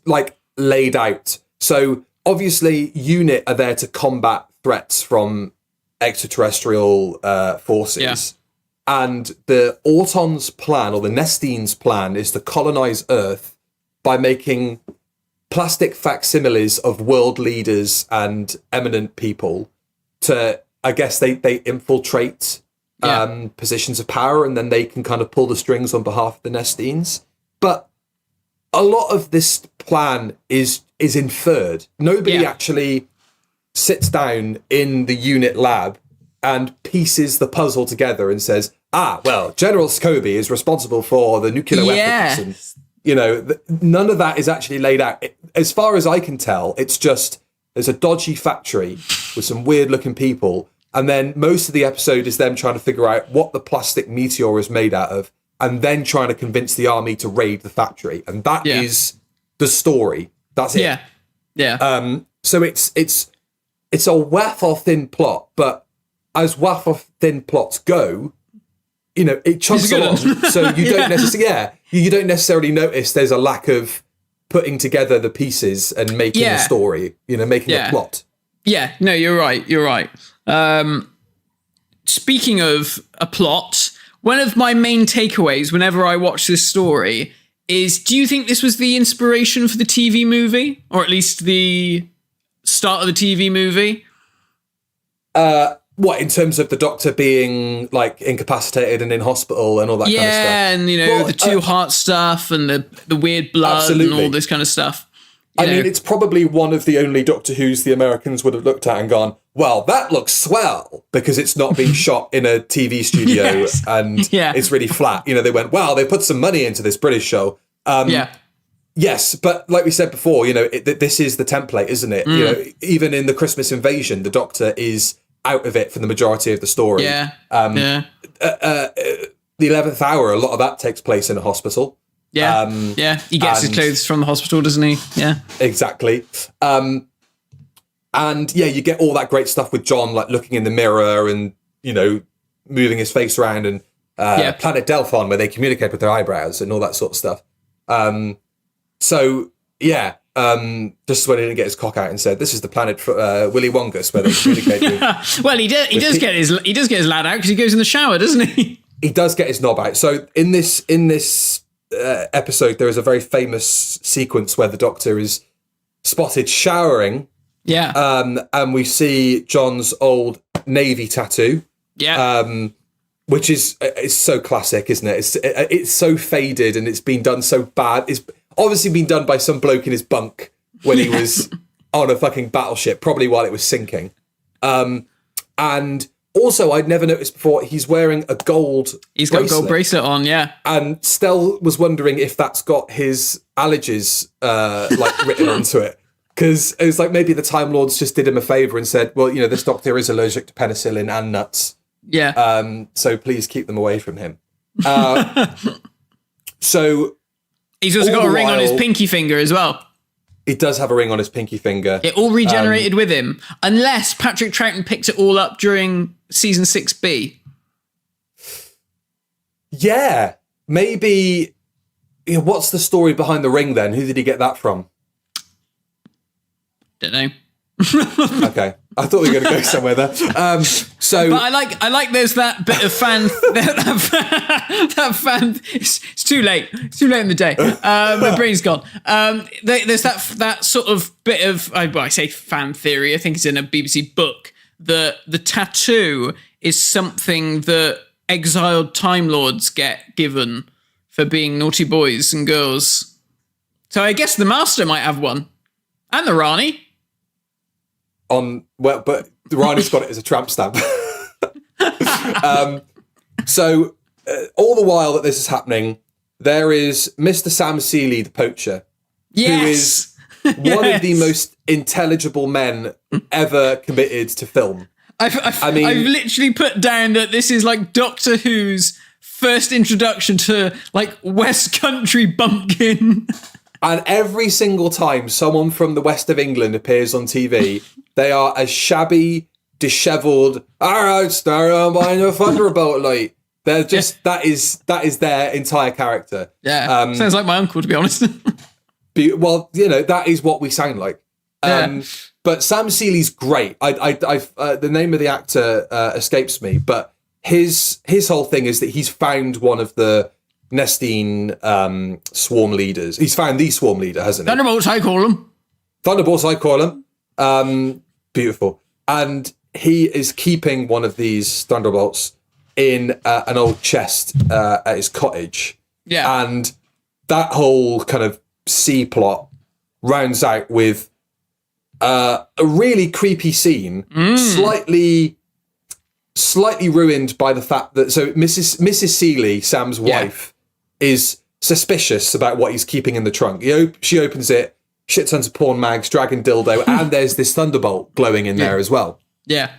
like laid out. So obviously UNIT are there to combat threats from extraterrestrial forces. Yeah. And the Autons' plan, or the Nestines' plan, is to colonize Earth by making plastic facsimiles of world leaders and eminent people to, I guess, they infiltrate positions of power, and then they can kind of pull the strings on behalf of the Nestines. But a lot of this plan is inferred. Nobody actually sits down in the UNIT lab and pieces the puzzle together and says, well, General Scobie is responsible for the nuclear weapons. And, none of that is actually laid out. As far as I can tell, it's just, there's a dodgy factory with some weird looking people. And then most of the episode is them trying to figure out what the plastic meteor is made out of, and then trying to convince the army to raid the factory. And that is the story. That's it. Yeah. So it's a waffle-thin plot, but as waffle-thin plots go, it chunks along. So you don't necessarily, you don't necessarily notice there's a lack of putting together the pieces and making a story, making a plot. Yeah, no, you're right. You're right. Speaking of a plot, one of my main takeaways whenever I watch this story is, do you think this was the inspiration for the TV movie? Or at least the start of the TV movie? What, in terms of the Doctor being like incapacitated and in hospital and all that kind of stuff? Yeah, and the two heart stuff and the weird blood and all this kind of stuff. I mean, it's probably one of the only Doctor Who's the Americans would have looked at and gone, well, that looks swell, because it's not being shot in a TV studio and it's really flat. They went, wow, they put some money into this British show. Yes, but like we said before, this is the template, isn't it? Even in the Christmas Invasion, the Doctor is out of it for the majority of the story. The 11th Hour, a lot of that takes place in a hospital. He gets his clothes from the hospital, doesn't he? Yeah, exactly. And you get all that great stuff with John, like looking in the mirror and moving his face around, and Planet Delphon, where they communicate with their eyebrows and all that sort of stuff. Just when he didn't get his cock out and said, "This is the planet for Willy Wongus," where they communicate with. Well, he does get his lad out because he goes in the shower, doesn't he? He does get his knob out. So in this episode, there is a very famous sequence where the Doctor is spotted showering. And we see John's old Navy tattoo. Which is so classic, isn't it? It's so faded and it's been done so bad. It's obviously been done by some bloke in his bunk when he was on a fucking battleship, probably while it was sinking. And also, I'd never noticed before, he's wearing a gold He's got a gold bracelet on, And Stell was wondering if that's got his allergies written onto it. Because it was like maybe the Time Lords just did him a favour and said, well, this Doctor is allergic to penicillin and nuts. So please keep them away from him. So he's also got a ring on his pinky finger as well. He does have a ring on his pinky finger. It all regenerated with him, unless Patrick Troughton picked it all up during season 6B. Yeah, maybe. What's the story behind the ring then? Who did he get that from? Don't know. Okay, I thought we were going to go somewhere there. But I like. There's that bit of fan. that fan. It's too late. It's too late in the day. My brain's gone. There's that sort of bit of. I say fan theory. I think it's in a BBC book. The tattoo is something that exiled Time Lords get given for being naughty boys and girls. So I guess the Master might have one, and the Rani. But Rani's got it as a tramp stamp. So all the while that this is happening, there is Mr. Sam Seeley, the poacher, who is one of the most intelligible men ever committed to film. I've literally put down that this is like Doctor Who's first introduction to like West Country bumpkin. And every single time someone from the west of England appears on TV, they are as shabby, dishevelled. All right, start on buying a thunderbolt light. They're just that is their entire character. Yeah, sounds like my uncle, to be honest. Well, that is what we sound like. But Sam Seeley's great. The name of the actor escapes me, but his whole thing is that he's found one of the Nestine swarm leaders. He's found the swarm leader, hasn't he? Thunderbolts, I call them. Thunderbolts, I call them. Beautiful. And he is keeping one of these thunderbolts in an old chest at his cottage. Yeah. And that whole kind of C plot rounds out with a really creepy scene, slightly ruined by the fact that Mrs. Seeley, Sam's wife, is suspicious about what he's keeping in the trunk. She opens it, shit tons of porn mags, dragon dildo, and there's this thunderbolt glowing in there as well. Yeah.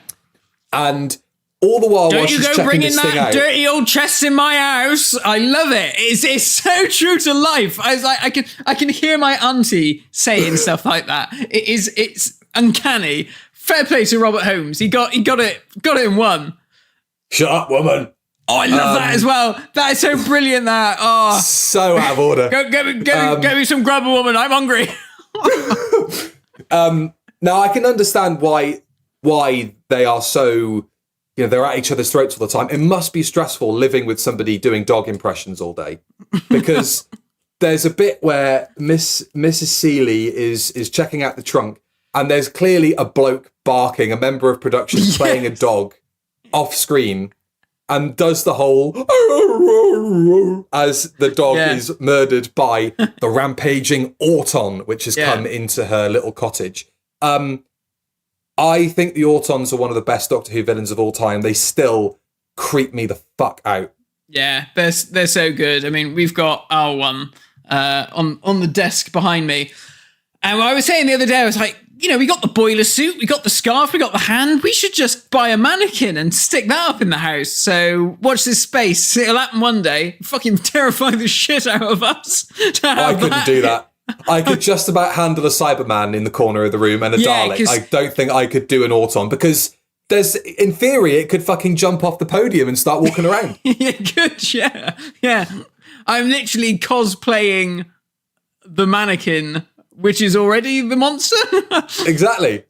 And all the while she's checking this thing out. Dirty old chest in my house. I love it. It's so true to life. I was like, I can hear my auntie saying stuff like that. It's uncanny. Fair play to Robert Holmes. He got it in one. Shut up, woman. Oh, I love that as well. That is so brilliant. That so out of order. Get me some grubber, woman. I'm hungry. Now I can understand why they are so. They're at each other's throats all the time. It must be stressful living with somebody doing dog impressions all day, because there's a bit where Mrs. Seeley is checking out the trunk, and there's clearly a bloke barking, a member of production playing a dog off screen, and does the whole as the dog is murdered by the rampaging Auton, which has come into her little cottage. I think the Autons are one of the best Doctor Who villains of all time. They still creep me the fuck out. Yeah, they're so good. I mean, we've got our one on the desk behind me. And I was saying the other day, I was like, we got the boiler suit, we got the scarf, we got the hand. We should just buy a mannequin and stick that up in the house. So watch this space. It'll happen one day. Fucking terrify the shit out of us. I couldn't do that. I could just about handle a Cyberman in the corner of the room and a Dalek. I don't think I could do an Auton, because in theory, it could fucking jump off the podium and start walking around. It could, yeah. I'm literally cosplaying the mannequin, which is already the monster. Exactly.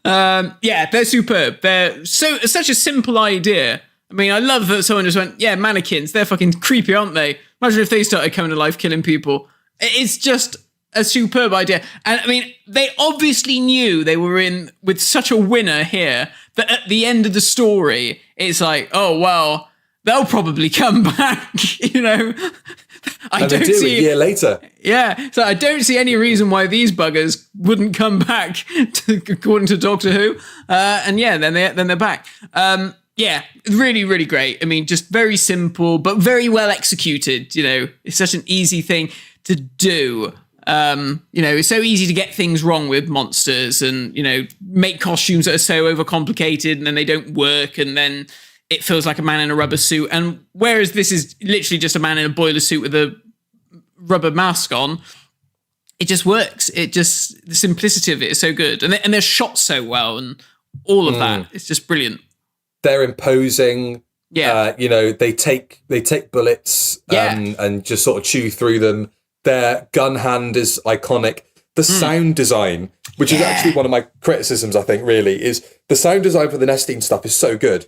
They're superb. They're such a simple idea. I mean, I love that someone just went, mannequins, they're fucking creepy, aren't they? Imagine if they started coming to life killing people. It's just a superb idea. And I mean, they obviously knew they were in with such a winner here that at the end of the story, it's like, oh, well, they'll probably come back, I don't see a year later. Yeah, so I don't see any reason why these buggers wouldn't come back, according to Doctor Who. Then they're back. Really, really great. I mean, just very simple, but very well executed. It's such an easy thing to do. It's so easy to get things wrong with monsters and, make costumes that are so overcomplicated and then they don't work and then it feels like a man in a rubber suit. And whereas this is literally just a man in a boiler suit with a rubber mask on, it just works. The simplicity of it is so good. And they're shot so well and all of that. It's just brilliant. They're imposing. Yeah. They take bullets and just sort of chew through them. Their gun hand is iconic. The sound design, which is actually one of my criticisms, I think, really, is the sound design for the Nestine stuff is so good.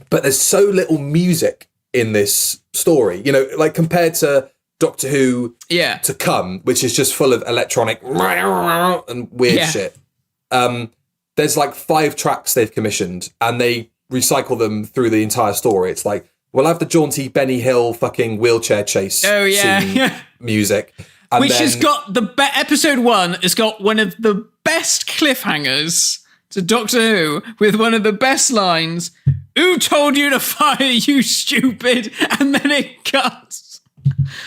But there's so little music in this story, like compared to Doctor Who to Come, which is just full of electronic and weird shit. There's like 5 tracks they've commissioned and they recycle them through the entire story. It's like, we'll have the jaunty Benny Hill fucking wheelchair chase scene music. And which has got episode 1 has got one of the best cliffhangers to Doctor Who with one of the best lines. Who told you to fire, you stupid? And then it cuts.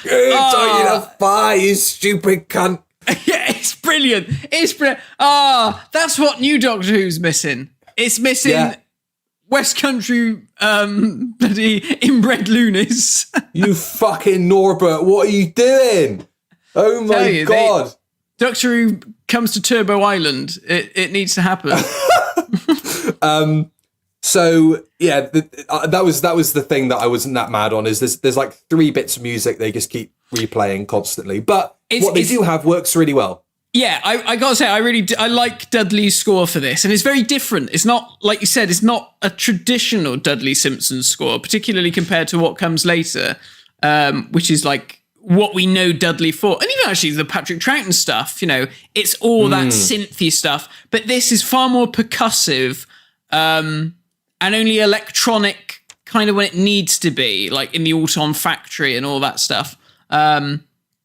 Who told you to fire, you stupid cunt? Yeah, it's brilliant. It's brilliant. That's what new Doctor Who's missing. It's missing West Country bloody inbred loonies. You fucking Norbert, what are you doing? Oh my God. Doctor Who comes to Turbo Island. It needs to happen. So yeah, that was the thing that I wasn't that mad on. Is there's like 3 bits of music they just keep replaying constantly, but what they do have works really well. Yeah, I gotta say, I like Dudley's score for this, and it's very different. It's not, like you said, it's not a traditional Dudley Simpson score, particularly compared to what comes later, which is like what we know Dudley for. And even actually the Patrick Troughton stuff, it's all that synthy stuff, but this is far more percussive, and only electronic kind of when it needs to be, like in the Auton Factory and all that stuff.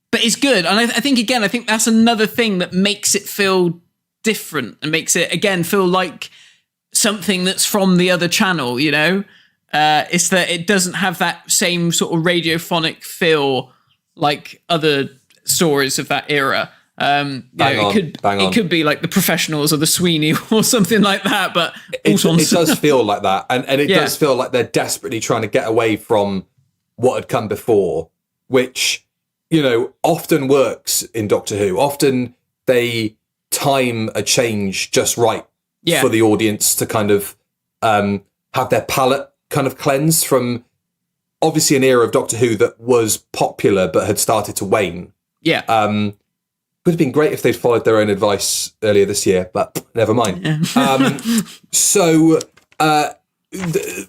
But it's good. And I think that's another thing that makes it feel different and makes it, again, feel like something that's from the other channel, It's that it doesn't have that same sort of radiophonic feel like other stories of that era. It could be like The Professionals or The Sweeney or something like that, but it does feel like that. And it does feel like they're desperately trying to get away from what had come before, which... often works in Doctor Who. Often they time a change just right for the audience to kind of have their palate kind of cleansed from obviously an era of Doctor Who that was popular but had started to wane. Yeah. Would have been great if they'd followed their own advice earlier this year, but never mind.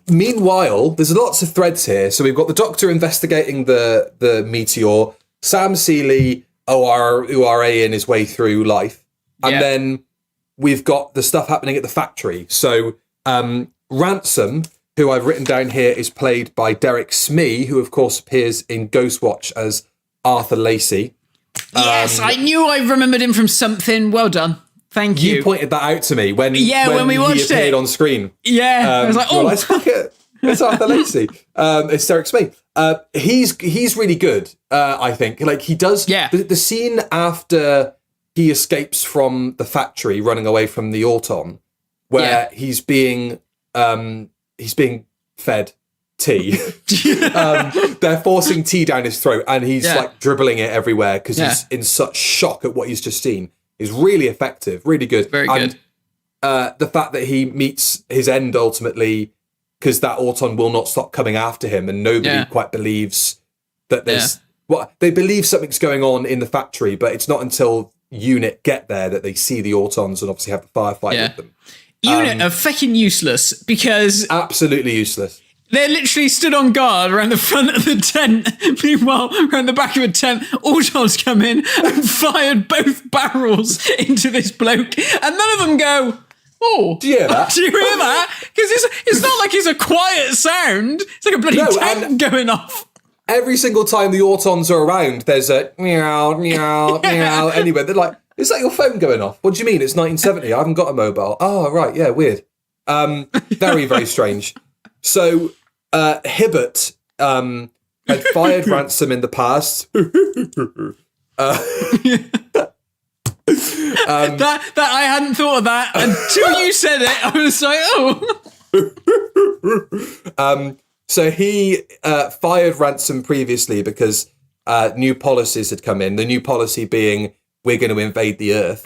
Meanwhile, there's lots of threads here. So we've got the Doctor investigating the meteor, Sam Seeley ORA-ing his way through life. And then we've got the stuff happening at the factory. So Ransom, who I've written down here, is played by Derek Smee, who of course appears in Ghostwatch as Arthur Lacey. Yes, I knew I remembered him from something. Well done. Thank you. You pointed that out to me when we watched he appeared on screen. Yeah, I was like, oh. It's Arthur Lacey. It's Derek Smee. He's really good, I think. Like, he does... The scene after he escapes from the factory, running away from the Auton, where he's being fed tea. They're forcing tea down his throat, and he's like dribbling it everywhere because he's in such shock at what he's just seen. Is really effective, really good. Very good. The fact that he meets his end ultimately, because that Auton will not stop coming after him, and nobody quite believes that there's... Well, they believe something's going on in the factory, but it's not until UNIT get there that they see the Autons and obviously have the firefight with them. UNIT are fucking useless, because... Absolutely useless. They're literally stood on guard around the front of the tent. Meanwhile, around the back of a tent, Autons come in and fired both barrels into this bloke. And none of them go, oh, do you hear that? Do you hear that? Because it's not like it's a quiet sound. It's like a bloody tank going off. Every single time the Autons are around, there's a meow, meow, meow. Anyway, they're like, is that your phone going off? What do you mean? It's 1970. I haven't got a mobile. Oh, right. Yeah, weird. Very, very strange. So Hibbert had fired Ransom in the past. That I hadn't thought of that until you said it. I was like, oh. So he fired Ransom previously because new policies had come in. The new policy being, we're going to invade the Earth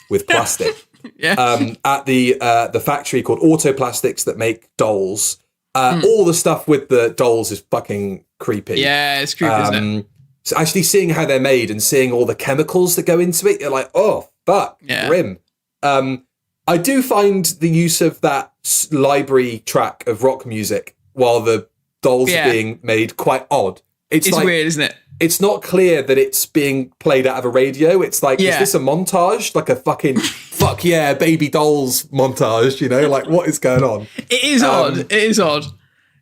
with plastic. At the factory called Autoplastics that make dolls. All the stuff with the dolls is fucking creepy. Yeah, it's creepy, isn't it? So actually seeing how they're made and seeing all the chemicals that go into it, you're like, oh, fuck, grim. I do find the use of that library track of rock music while the dolls are being made quite odd. It's like, weird, isn't it? It's not clear that it's being played out of a radio. It's like, is this a montage? Like a fucking fuck yeah, baby dolls montage, like what is going on? It is odd. It is odd.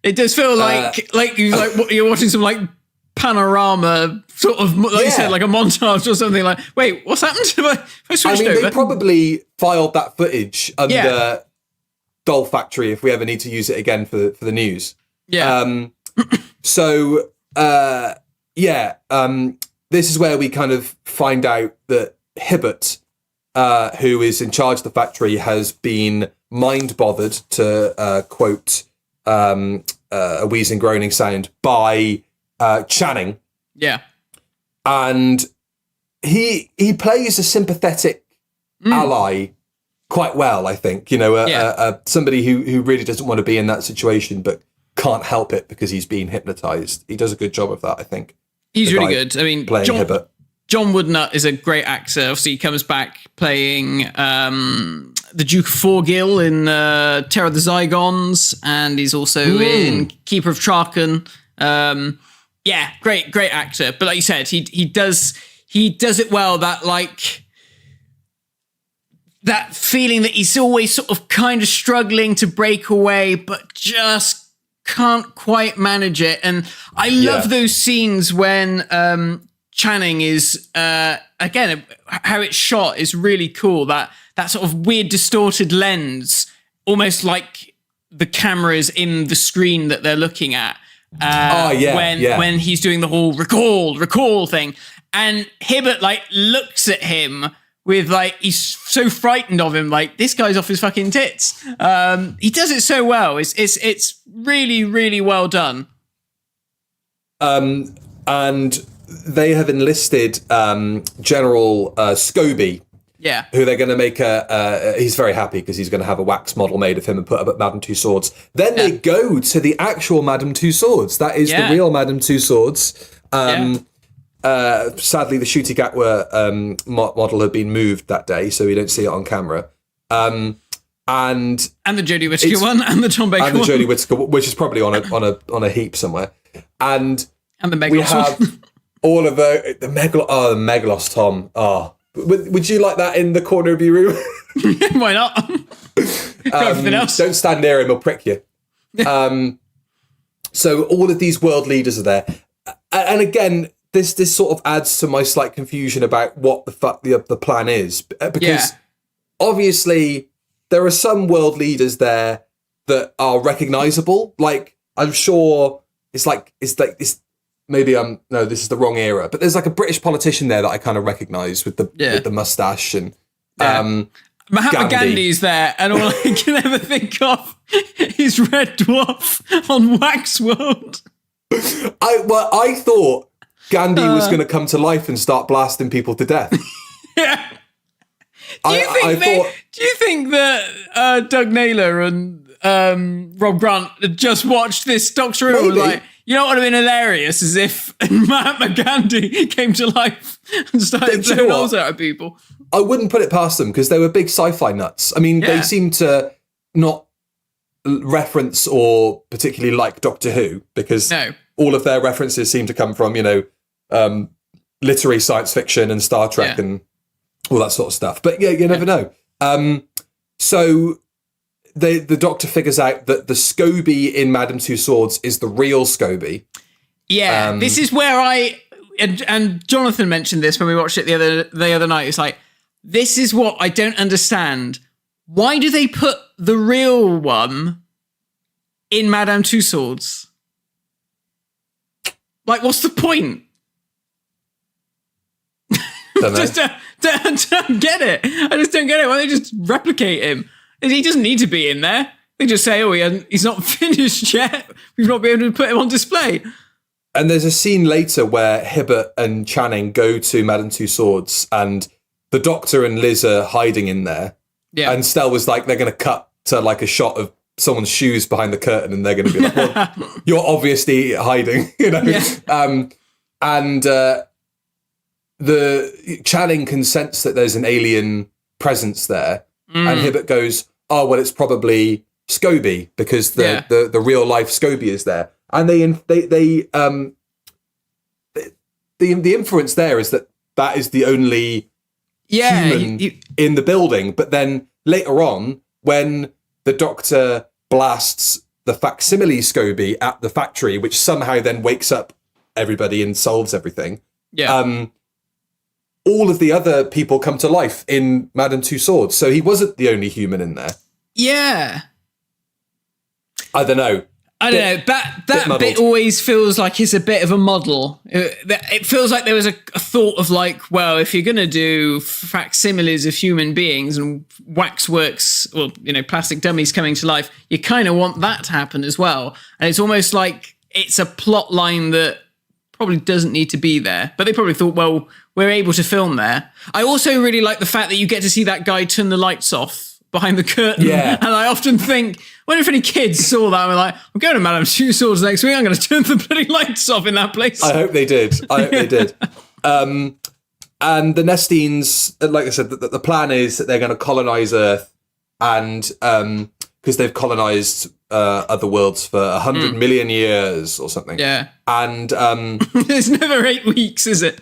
It does feel like you're watching some like panorama sort of, like you said, like a montage or something. Like, wait, what's happened? They probably filed that footage under Doll Factory if we ever need to use it again for the news. This is where we kind of find out that Hibbert, who is in charge of the factory, has been mind bothered to quote a wheezing, groaning sound by Channing. Yeah. And he plays a sympathetic ally quite well, I think. Somebody who really doesn't want to be in that situation, but can't help it because he's being hypnotized. He does a good job of that, I think. He's really good. I mean, playing Hibbert. John Woodnutt is a great actor. Obviously, he comes back playing the Duke of Forgill in Terror of the Zygons, and he's also in Keeper of Traken. Great actor. But like you said, he does it well. That feeling that he's always sort of kind of struggling to break away, but just can't quite manage it. And I love those scenes when Channing is again, how it's shot is really cool. That sort of weird distorted lens, almost like the camera is in the screen that they're looking at. When he's doing the whole recall thing, and Hibbert looks at him with he's so frightened of him, this guy's off his fucking tits. He does it so well. It's really, really well done. And they have enlisted General Scobie. Yeah. Who they're going to make he's very happy because he's going to have a wax model made of him and put up at Madame Tussauds. Then they go to the actual Madame Tussauds. That is the real Madame Tussauds. Sadly, the Ncuti Gatwa model had been moved that day, so we don't see it on camera. And the Jodie Whittaker one, and the Tom Baker one. And the Jodie Whittaker, which is probably on a heap somewhere. And the Meglos we have all of the Megalos Tom. Oh. Would you like that in the corner of your room? Why not? Everything else. Don't stand near him, he'll prick you. So all of these world leaders are there. And again, this sort of adds to my slight confusion about what the fuck the plan is. Because obviously there are some world leaders there that are recognisable. I'm sure it's maybe no, this is the wrong era, but there's a British politician there that I kind of recognise with the moustache and Mahatma Gandhi's there, and all I can ever think of is Red Dwarf on Waxworld. I thought Gandhi was going to come to life and start blasting people to death. Yeah. Do you think that Doug Naylor and Rob Grant had just watched this Doctor Who and was like, you know what would have been hilarious is if Mahatma Gandhi came to life and started blowing holes out of people. I wouldn't put it past them because they were big sci-fi nuts. I mean, they seem to not reference or particularly like Doctor Who because all of their references seem to come from, literary science fiction and Star Trek and all that sort of stuff. But you never know. So the Doctor figures out that the Scobie in Madame Tussauds is the real Scobie. Yeah, this is where and Jonathan mentioned this when we watched it the other night. It's this is what I don't understand. Why do they put the real one in Madame Tussauds? What's the point? Don't know. Don't get it. I just don't get it. Why don't they just replicate him? He doesn't need to be in there. They just say, he's not finished yet. We've not been able to put him on display. And there's a scene later where Hibbert and Channing go to Madame Tussauds and the Doctor and Liz are hiding in there. Yeah. And Stell was they're going to cut to a shot of someone's shoes behind the curtain and they're going to be well, you're obviously hiding, Yeah. And the Channing can sense that there's an alien presence there. And Hibbert goes, oh, well, it's probably Scobie because the real life Scobie is there. And the inference there is that is the only human in the building. But then later on, when the Doctor blasts the facsimile Scobie at the factory, which somehow then wakes up everybody and solves everything. Yeah. All of the other people come to life in Madame Tussauds, so he wasn't the only human in there. Yeah. I don't know. I don't know. That bit always feels like it's a bit of a model. It feels like there was a thought of like, well, if you're going to do facsimiles of human beings and waxworks or, plastic dummies coming to life, you kind of want that to happen as well. And it's almost like it's a plot line that probably doesn't need to be there. But they probably thought, well, we're able to film there. I also really like the fact that you get to see that guy turn the lights off behind the curtain. Yeah. And I often think, I wonder if any kids saw that and were like, I'm going to Madame Tussauds next week, I'm going to turn the bloody lights off in that place. I hope they did. And the Nestines, like I said, the plan is that they're going to colonize Earth, and because they've colonized other worlds for 100 million years or something. Yeah. And it's never 8 weeks, is it?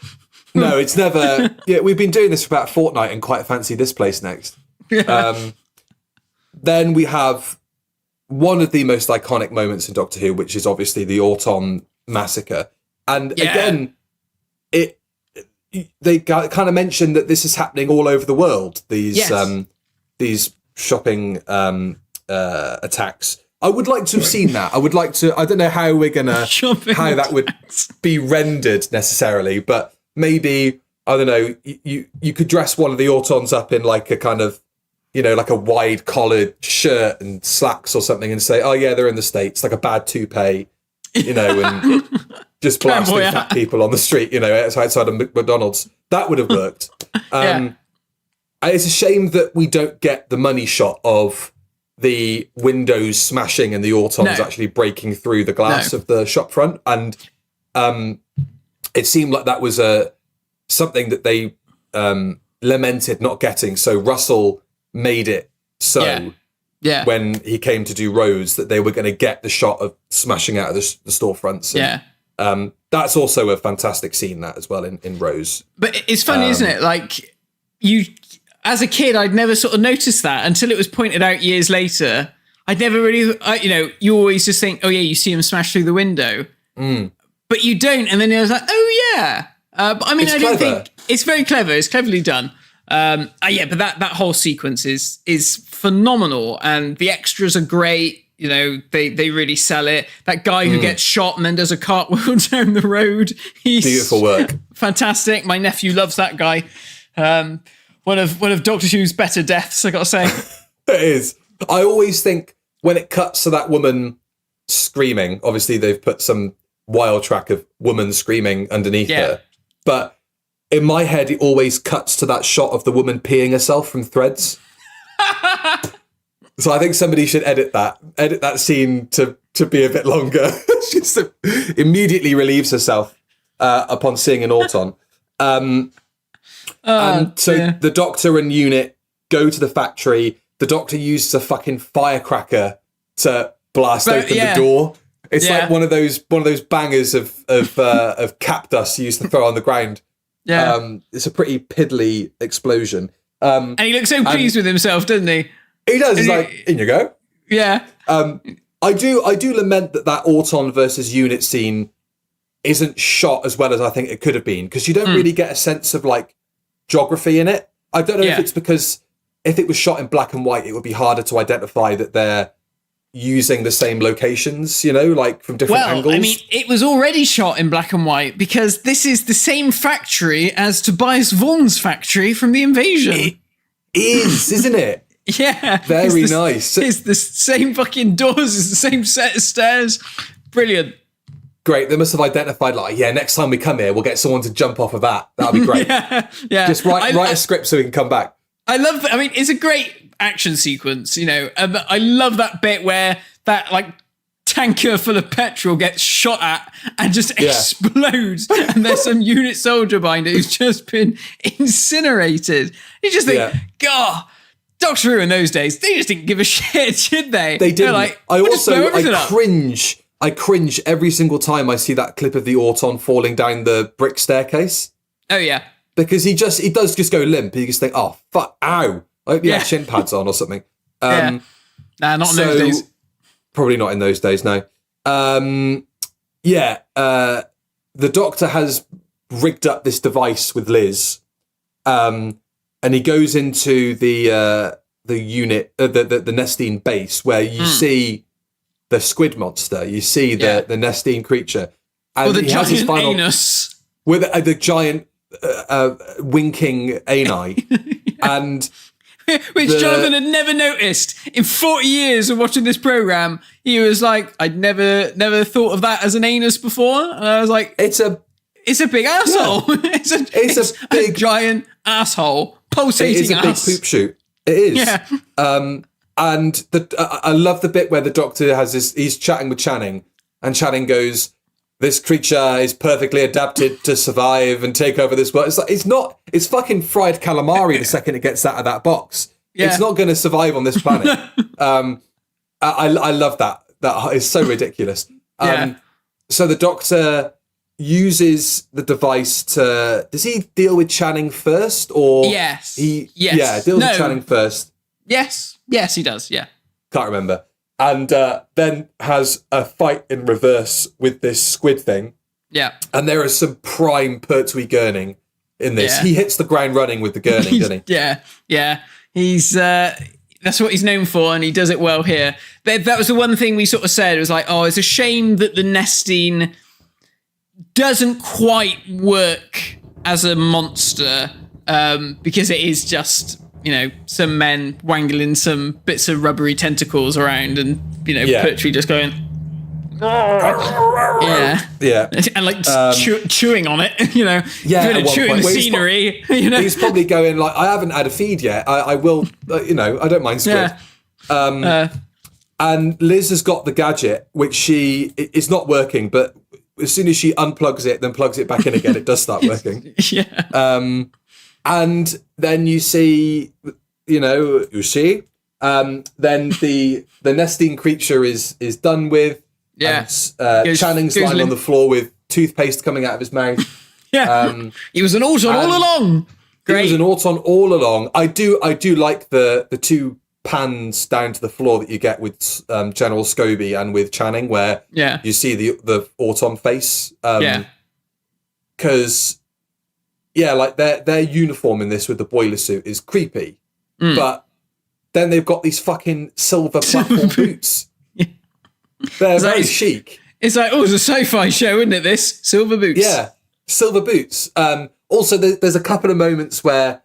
No, it's never. Yeah, we've been doing this for about a fortnight and quite fancy this place next. Yeah. Then we have one of the most iconic moments in Doctor Who, which is obviously the Auton massacre. And again, they kind of mentioned that this is happening all over the world. These shopping attacks. I would like to have seen that. I would like to. I don't know how we're gonna how that would be rendered necessarily, but maybe I don't know. You could dress one of the Autons up in like a kind of, like a wide collared shirt and slacks or something, and say, "Oh yeah, they're in the States," like a bad toupee, and just blasting fat people on the street, outside of McDonald's. That would have worked. It's a shame that we don't get the money shot of the windows smashing and the Autons actually breaking through the glass of the shop front. And it seemed like that was something that they lamented not getting. So Russell made it when he came to do Rose that they were going to get the shot of smashing out of the storefronts. And, that's also a fantastic scene, that as well, in Rose. But it's funny, isn't it? Like, as a kid, I'd never sort of noticed that until it was pointed out years later. I'd never really, you always just think, oh yeah, you see him smash through the window. But you don't. And then it was like, oh yeah. But I mean, I don't think it's very clever. It's cleverly done. But that whole sequence is phenomenal. And the extras are great. They really sell it. That guy who gets shot and then does a cartwheel down the road. He's beautiful work. Fantastic. My nephew loves that guy. One of Doctor Who's better deaths, I gotta say. It is. I always think when it cuts to that woman screaming, obviously they've put some wild track of woman screaming underneath her. But in my head, it always cuts to that shot of the woman peeing herself from threads. So I think somebody should edit that scene to be a bit longer. She just immediately relieves herself upon seeing an Auton. The Doctor and Unit go to the factory. The Doctor uses a fucking firecracker to blast open the door. It's like one of those bangers of cap dust you used to throw on the ground. It's a pretty piddly explosion. And he looks so pleased with himself, doesn't he? He does. He's like, in you go. Yeah. I do lament that Auton versus Unit scene isn't shot as well as I think it could have been, because you don't really get a sense of like geography in it. I don't know if it's because if it was shot in black and white, it would be harder to identify that they're using the same locations, like from different angles. I mean, it was already shot in black and white because this is the same factory as Tobias Vaughan's factory from The Invasion. It is, isn't it? Yeah. Very nice. It's the same fucking doors, it's the same set of stairs. Brilliant. Great. They must have identified, next time we come here, we'll get someone to jump off of that. That'll be great. Just write a script so we can come back. I love that. I mean, it's a great action sequence, and I love that bit where that tanker full of petrol gets shot at and just explodes, and there's some Unit soldier behind it who's just been incinerated. You just think, God, Doctor Who in those days, they just didn't give a shit, did they? They didn't. I cringe every single time I see that clip of the Auton falling down the brick staircase. Oh yeah. Because he does just go limp. You just think, oh fuck, ow. I hope he had shin pads on or something. Nah, not in those days. Probably not in those days, no. The Doctor has rigged up this device with Liz, and he goes into the unit, the Nestine base, where you see the squid monster. You see the Nestine creature, and the he has his giant final anus with the giant winking ani, and which Jonathan had never noticed in 40 years of watching this program. He was like, "I'd never thought of that as an anus before," and I was like, "It's a big asshole. Yeah. it's a big giant asshole, pulsating. It is a big poop shoot. It is. Yeah. And I love the bit where the Doctor he's chatting with Channing, and Channing goes, "This creature is perfectly adapted to survive and take over this world." It's like, it's fucking fried calamari the second it gets out of that box. Yeah. It's not going to survive on this planet. I love that. That is so ridiculous. So the Doctor uses the device does he deal with Channing first, or yes, deals with Channing first. Yes, he does. Yeah, can't remember. And then has a fight in reverse with this squid thing. Yeah, and there is some prime Pertwee gurning in this. He hits the ground running with the gurning, doesn't he? Yeah. He's that's what he's known for, and he does it well here. That was the one thing we sort of said. It was like, oh, it's a shame that the Nestine doesn't quite work as a monster, because it is just, some men wangling some bits of rubbery tentacles around, and Pertwee just going, yeah, and like chewing on it, chewing the scenery. He's probably going like, I haven't had a feed yet. I will, I don't mind squid. And Liz has got the gadget, which it's not working, but as soon as she unplugs it, then plugs it back in again, it does start working. And then you see, then the Nestine creature is done with. Yeah. And, Channing's lying on the floor with toothpaste coming out of his mouth. He was an Auton all along. Great. He was an Auton all along. I do like the two pans down to the floor that you get with General Scobie and with Channing, where you see the Auton face. Because like their uniform in this with the boiler suit is creepy, but then they've got these fucking silver platform boots. They're very chic. It's like, it's a sci-fi show, isn't it, this? Silver boots. Yeah, silver boots. Also, there's a couple of moments where,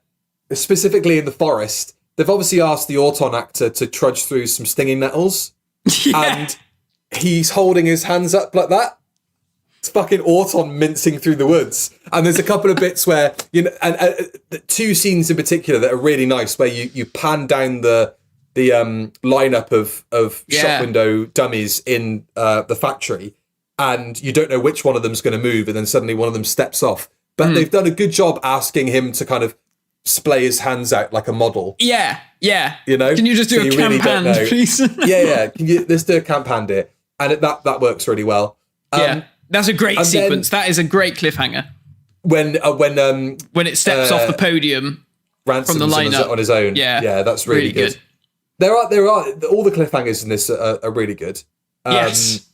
specifically in the forest, they've obviously asked the Auton actor to trudge through some stinging nettles, and he's holding his hands up like that. It's fucking Auton mincing through the woods. And there's a couple of bits where, and two scenes in particular that are really nice, where you pan down the lineup of shop window dummies in the factory, and you don't know which one of them's going to move, and then suddenly one of them steps off. But they've done a good job asking him to kind of splay his hands out like a model. Yeah. Can you just do a camp hand, please? Let's do a camp hand here, and that works really well. That's a great sequence. That is a great cliffhanger. When it steps off the podium Ransom's from the lineup on his own. Yeah, that's really good. There are all the cliffhangers in this are really good. Yes.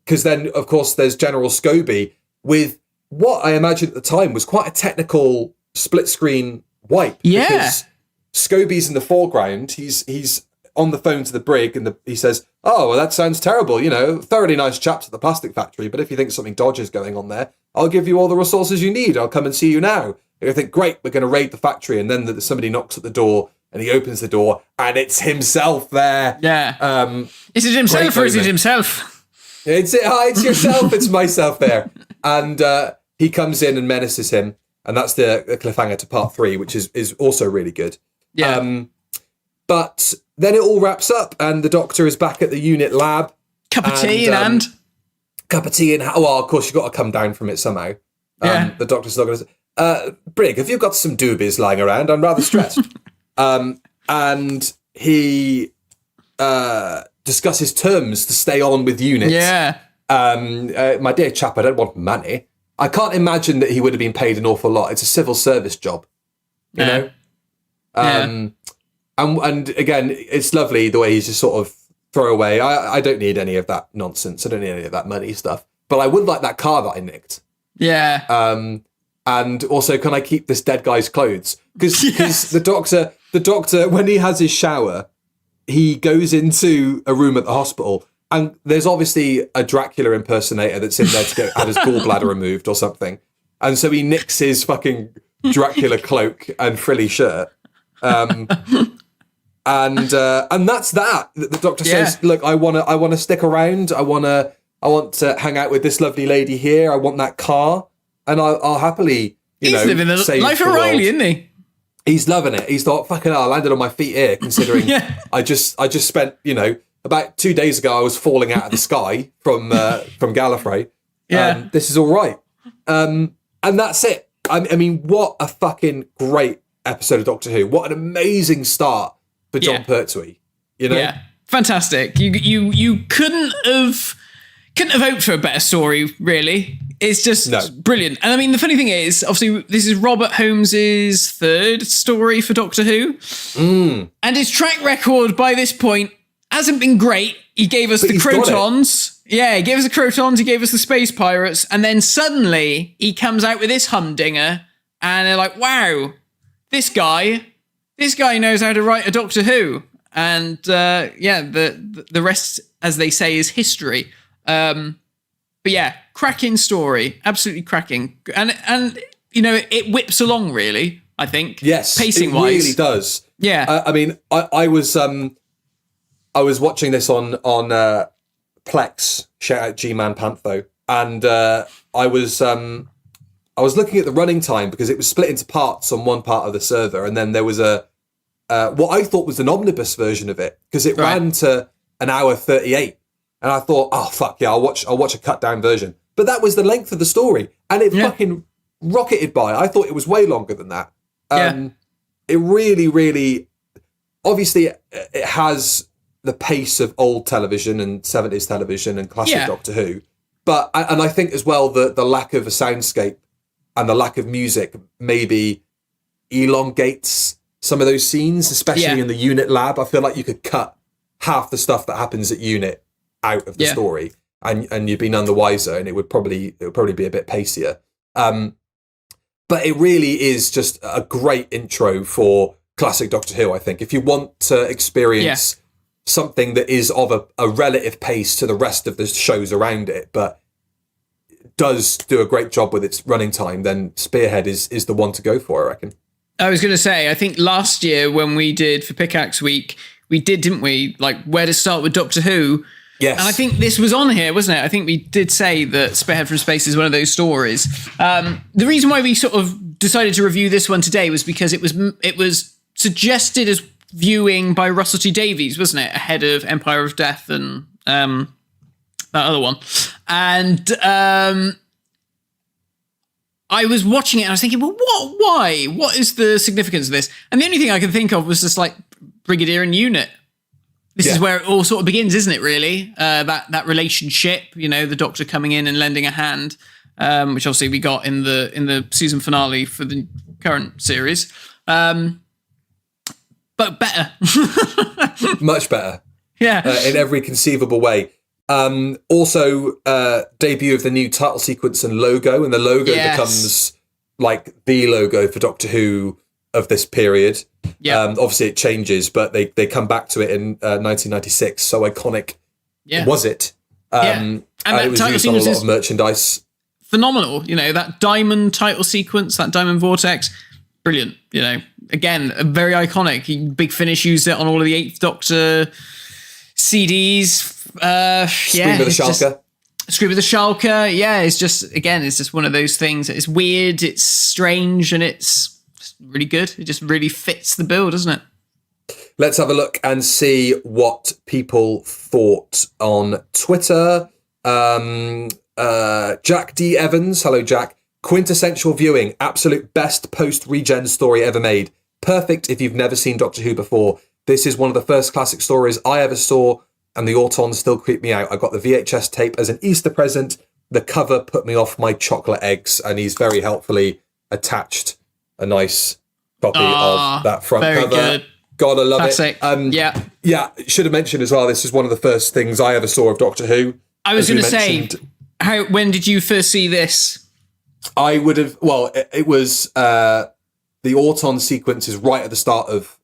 Because then, of course, there's General Scobie with what I imagine at the time was quite a technical split screen wipe. Yeah. Because Scobie's in the foreground. He's on the phone to the brig, and he says, "Oh, well, that sounds terrible. Thoroughly nice chaps at the plastic factory, but if you think something dodgy is going on there, I'll give you all the resources you need. I'll come and see you now." And I think, great, we're going to raid the factory, and then somebody knocks at the door. And he opens the door, and it's himself there. Yeah. Is it himself or is it himself? It's yourself. It's myself there. And he comes in and menaces him, and that's the cliffhanger to part 3, which is also really good. Yeah. But then it all wraps up, and the Doctor is back at the unit lab. Cup of tea in hand. Cup of tea in hand. Well, of course, you've got to come down from it somehow. The Doctor's not going to say, Brig, have you got some doobies lying around? I'm rather stressed. And he discusses terms to stay on with units. Yeah. My dear chap, I don't want money. I can't imagine that he would have been paid an awful lot. It's a civil service job, you know? And again, it's lovely the way he's just sort of throw away. I don't need any of that nonsense. I don't need any of that money stuff. But I would like that car that I nicked. Yeah. And also, can I keep this dead guy's clothes? Because the doctor, when he has his shower, he goes into a room at the hospital And there's obviously a Dracula impersonator that's in there to have his gallbladder removed or something. And so he nicks his fucking Dracula cloak and frilly shirt. And that's that. The doctor says, look, I want to stick around. I want to hang out with this lovely lady here. I want that car. And I'll happily, He's living the life of Riley, isn't he? He's loving it. He's thought, fucking hell, I landed on my feet here, considering I just spent, about 2 days ago, I was falling out of the sky from Gallifrey. Yeah. This is all right. And that's it. I mean, what a fucking great episode of Doctor Who. What an amazing start for John Pertwee. Yeah. Fantastic. You couldn't have hoped for a better story, really. It's just brilliant. And I mean, the funny thing is, obviously, this is Robert Holmes's third story for Doctor Who. And his track record by this point hasn't been great. He gave us the Crotons. Yeah, he gave us the Crotons, he gave us the Space Pirates, and then suddenly he comes out with this humdinger, and they're like, wow, this guy knows how to write a Doctor Who. And the rest, as they say, is history. But yeah, cracking story, absolutely cracking, and it whips along really. I think pacing wise, it really does. Yeah, I mean, I was watching this on Plex. Shout out G-Man Pantho, and I was looking at the running time because it was split into parts on one part of the server, and then there was a what I thought was an omnibus version of it because it ran to an hour 38. And I thought, oh fuck yeah, I'll watch a cut down version. But that was the length of the story, and it fucking rocketed by. I thought it was way longer than that. It really, really, obviously, it has the pace of old television and 70s television and classic Doctor Who. But and I think as well that the lack of a soundscape and the lack of music maybe elongates some of those scenes, especially in the unit lab. I feel like you could cut half the stuff that happens at unit out of the story, and you'd be none the wiser, and it would probably be a bit pacier. But it really is just a great intro for classic Doctor Who, I think. If you want to experience something that is of a relative pace to the rest of the shows around it, but does do a great job with its running time, then Spearhead is the one to go for, I reckon. I was going to say, I think last year when we did for Pickaxe Week, we did, didn't we? Like, where to start with Doctor Who. Yes. And I think this was on here, wasn't it? I think we did say that Spearhead from Space is one of those stories. The reason why we sort of decided to review this one today was because it was suggested as viewing by Russell T Davies, wasn't it? Ahead of Empire of Death and that other one. And I was watching it and I was thinking, well, why? What is the significance of this? And the only thing I could think of was just like Brigadier and Unit. This is where it all sort of begins, isn't it, really? That relationship, the Doctor coming in and lending a hand, which obviously we got in the season finale for the current series. But better. Much better. Yeah. In every conceivable way. Also, debut of the new title sequence and logo, and the logo becomes like the logo for Doctor Who of this period. Obviously it changes, but they come back to it in 1996. So iconic was it? And it was used on a lot of merchandise. Phenomenal, that diamond title sequence, that diamond vortex, brilliant. Again, very iconic. Big Finish used it on all of the 8th Doctor CDs. Scream of the Shalka. Scream of the Shalka. Yeah, it's just one of those things. It's weird, it's strange, and it's really good. It just really fits the bill, doesn't it? Let's have a look and see what people thought on Twitter. Jack D. Evans. Hello, Jack. Quintessential viewing. Absolute best post-regen story ever made. Perfect if you've never seen Doctor Who before. This is one of the first classic stories I ever saw, and the Autons still creep me out. I got the VHS tape as an Easter present. The cover put me off my chocolate eggs, and he's very helpfully attached a nice copy of that front very cover. Good. Gotta love Classic. it. Yeah. Should have mentioned as well, this is one of the first things I ever saw of Doctor Who. I was going to say, when did you first see this? I would have, it was the Auton sequence is right at the start of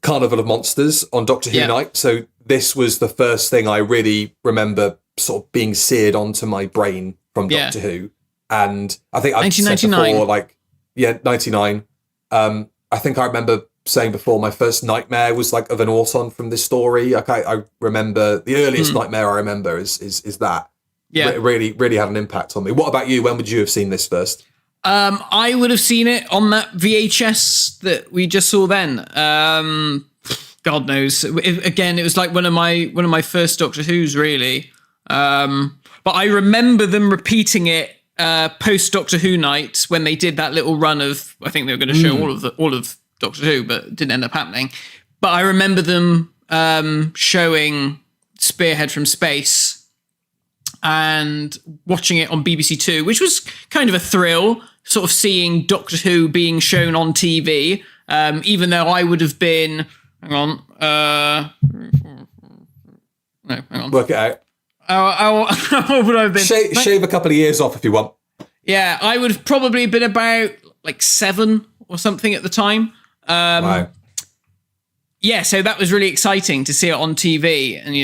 Carnival of Monsters on Doctor Who night. So this was the first thing I really remember sort of being seared onto my brain from Doctor Who. And I think I've said before, 99. I think I remember saying before my first nightmare was like of an Auton from this story. Like I remember the earliest nightmare I remember is that. Yeah. It really had an impact on me. What about you? When would you have seen this first? I would have seen it on that VHS that we just saw then. God knows. It was like one of my first Doctor Who's, really. But I remember them repeating it post Doctor Who night when they did that little run of. I think they were going to show all of Doctor Who, but it didn't end up happening. But I remember them showing Spearhead from Space and watching it on BBC Two, which was kind of a thrill, sort of seeing Doctor Who being shown on TV, even though I would have been... Hang on. No, hang on. Work it out. What would I have been? Shave a couple of years off if you want. Yeah, I would have probably been about 7 or something at the time. Wow. Yeah, so that was really exciting to see it on TV. And,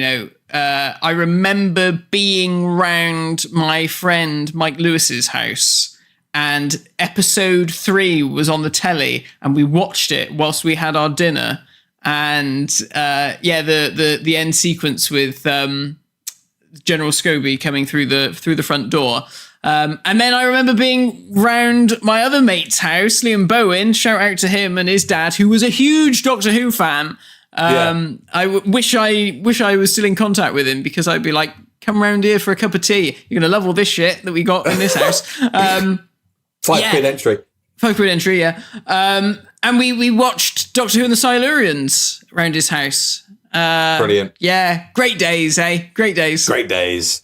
I remember being round my friend Mike Lewis's house, and episode 3 was on the telly, and we watched it whilst we had our dinner. And the end sequence with General Scobie coming through the front door. And then I remember being round my other mate's house, Liam Bowen, shout out to him and his dad, who was a huge Doctor Who fan. I wish I was still in contact with him, because I'd be like, come round here for a cup of tea. You're going to love all this shit that we got in this house. £5 entry. £5 entry, yeah. And we watched Doctor Who and the Silurians around his house. Brilliant. Yeah, great days, eh? Great days. Great days.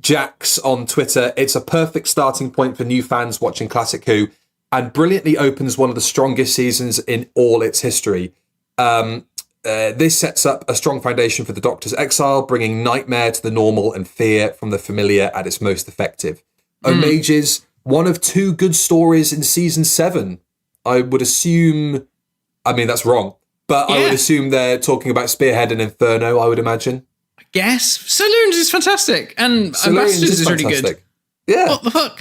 Jax on Twitter, it's a perfect starting point for new fans watching Classic Who, and brilliantly opens one of the strongest seasons in all its history. This sets up a strong foundation for the Doctor's exile, bringing nightmare to the normal and fear from the familiar at its most effective. Omages, one of 2 good stories in season 7. I would assume, that's wrong, but I would assume they're talking about Spearhead and Inferno, I would imagine. I guess. Silurians is fantastic, and Ambassadors is really good. Yeah. What the fuck?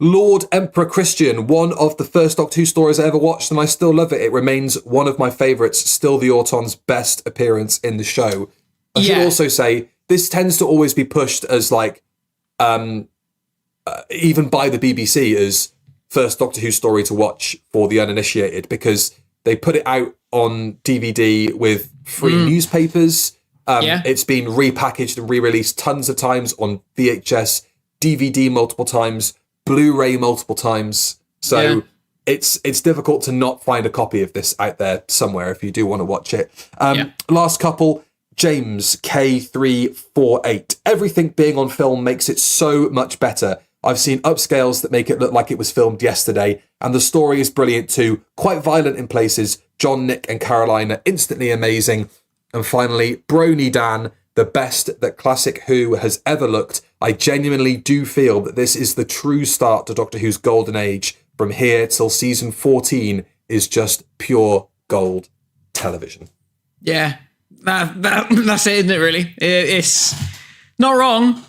Lord Emperor Christian, one of the first Doctor Who stories I ever watched, and I still love it. It remains one of my favourites, still the Auton's best appearance in the show. I should also say, this tends to always be pushed as even by the BBC as first Doctor Who story to watch for the uninitiated, because they put it out on DVD with free newspapers. It's been repackaged and re-released tons of times on VHS, DVD multiple times, Blu-ray multiple times. So it's difficult to not find a copy of this out there somewhere if you do want to watch it. Last couple, James K348. Everything being on film makes it so much better. I've seen upscales that make it look like it was filmed yesterday, and the story is brilliant too. Quite violent in places. John, Nick and Caroline are instantly amazing. And finally, Brony Dan, the best that Classic Who has ever looked. I genuinely do feel that this is the true start to Doctor Who's golden age. From here till season 14 is just pure gold television. Yeah, that's it, isn't it, really? It's not wrong.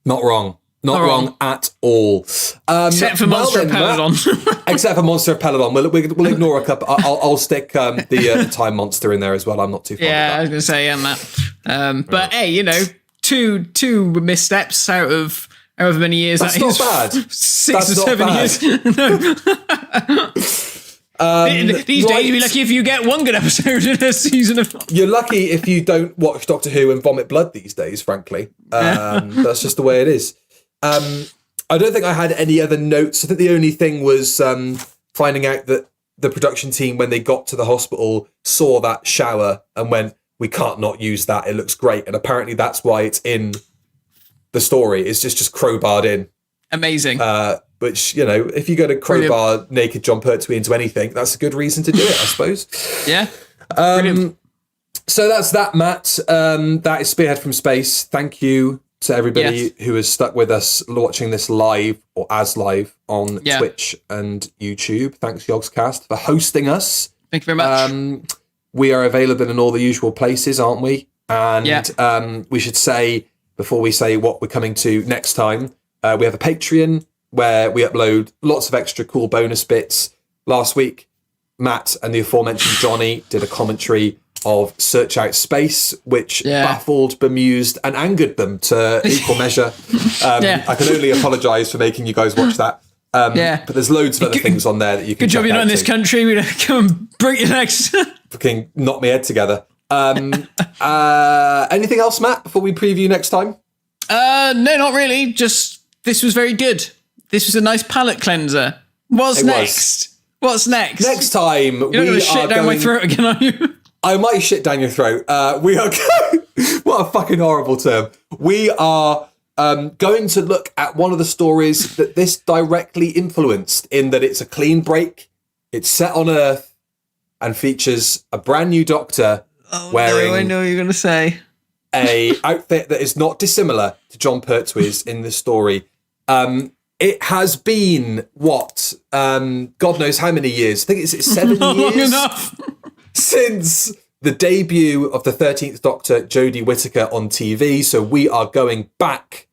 Not wrong. Not wrong at all. Except for Monster of Peladon. Except for Monster of Peladon. We'll ignore a couple. I'll stick the Time Monster in there as well. I'm not too fond of that. I was going to say, and that. But hey, two missteps out of however many years. That's not bad. 6 or 7 years. No. These days, you'd be lucky if you get one good episode in a season of... You're lucky if you don't watch Doctor Who and vomit blood these days, frankly. That's just the way it is. I don't think I had any other notes. I think the only thing was finding out that the production team, when they got to the hospital, saw that shower and went, we can't not use that. It looks great. And apparently that's why it's in the story. It's just crowbarred in. Amazing. Which, if you're going to crowbar naked John Pertwee into anything, that's a good reason to do it, I suppose. Yeah. So that's that, Matt. That is Spearhead from Space. Thank you to everybody who has stuck with us watching this live or as live on Twitch and YouTube. Thanks, Yogscast, for hosting us. Thank you very much. We are available in all the usual places, aren't we? And we should say, before we say what we're coming to next time, we have a Patreon where we upload lots of extra cool bonus bits. Last week, Matt and the aforementioned Johnny did a commentary of Search Out Space, which baffled, bemused, and angered them to equal measure. I can only apologise for making you guys watch that. But there's loads of other things on there that you can check out. Good job you're not in this country. We'd come and break your legs. Fucking knock my head together. Anything else, Matt, before we preview next time? No, not really. Just, this was very good. This was a nice palate cleanser. What's next? Next time, you're not going to shit down my throat again, are you? I might shit down your throat. We are what a fucking horrible term. We are going to look at one of the stories that this directly influenced, in that it's a clean break, it's set on Earth, and features a brand new Doctor wearing... I know what you're going to say. a outfit that is not dissimilar to John Pertwee's in this story. It has been, God knows how many years. I think it's 7 years. Long enough. Since the debut of the 13th Doctor, Jodie Whittaker, on TV. So we are going back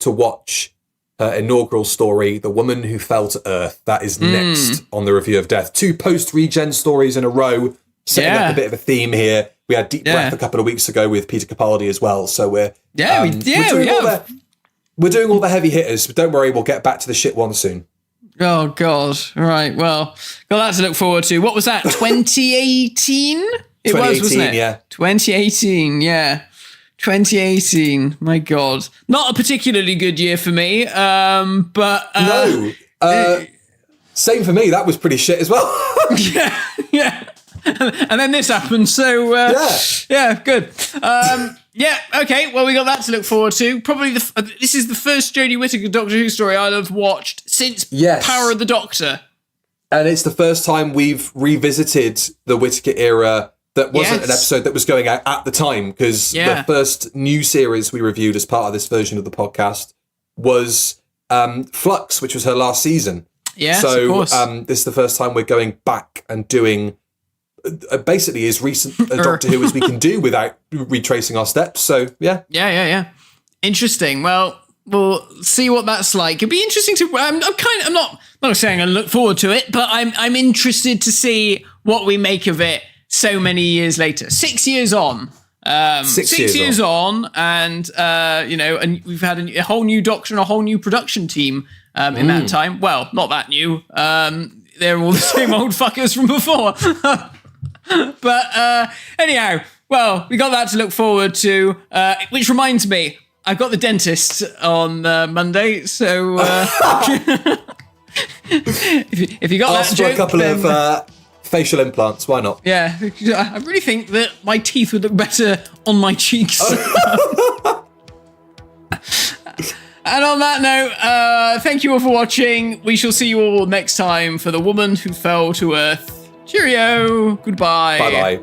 to watch her inaugural story, The Woman Who Fell to Earth. That is next on the Review of Death. 2 post-regen stories in a row, setting up a bit of a theme here. We had Deep Breath a couple of weeks ago with Peter Capaldi as well. So we're doing all the heavy hitters, but don't worry, we'll get back to the shit one soon. Oh, God. Right, well, got that to look forward to. What was that, 2018? It was, wasn't it? Yeah. 2018, yeah. 2018, my God. Not a particularly good year for me, but... no. Same for me, that was pretty shit as well. yeah. And then this happened, so... yeah, good. Okay, well, we got that to look forward to. Probably this is the first Jodie Whittaker Doctor Who story I'll have watched since Power of the Doctor. And it's the first time we've revisited the Whittaker era that wasn't an episode that was going out at the time, because the first new series we reviewed as part of this version of the podcast was Flux, which was her last season. Yes, so, of course. This is the first time we're going back and doing... basically as recent a Doctor Who as we can do without retracing our steps. So yeah. Interesting. Well, we'll see what that's like. It'd be interesting to. I'm not saying I look forward to it, but I'm interested to see what we make of it so many years later. 6 years on. 6 years on, and and we've had a whole new Doctor and a whole new production team in that time. Well, not that new. They're all the same old fuckers from before. But anyhow, well, we got that to look forward to, which reminds me, I've got the dentist on Monday, so if you got that joke, a couple of facial implants, why not? Yeah, I really think that my teeth would look better on my cheeks. And on that note, thank you all for watching. We shall see you all next time for The Woman Who Fell to Earth. Cheerio. Goodbye. Bye-bye.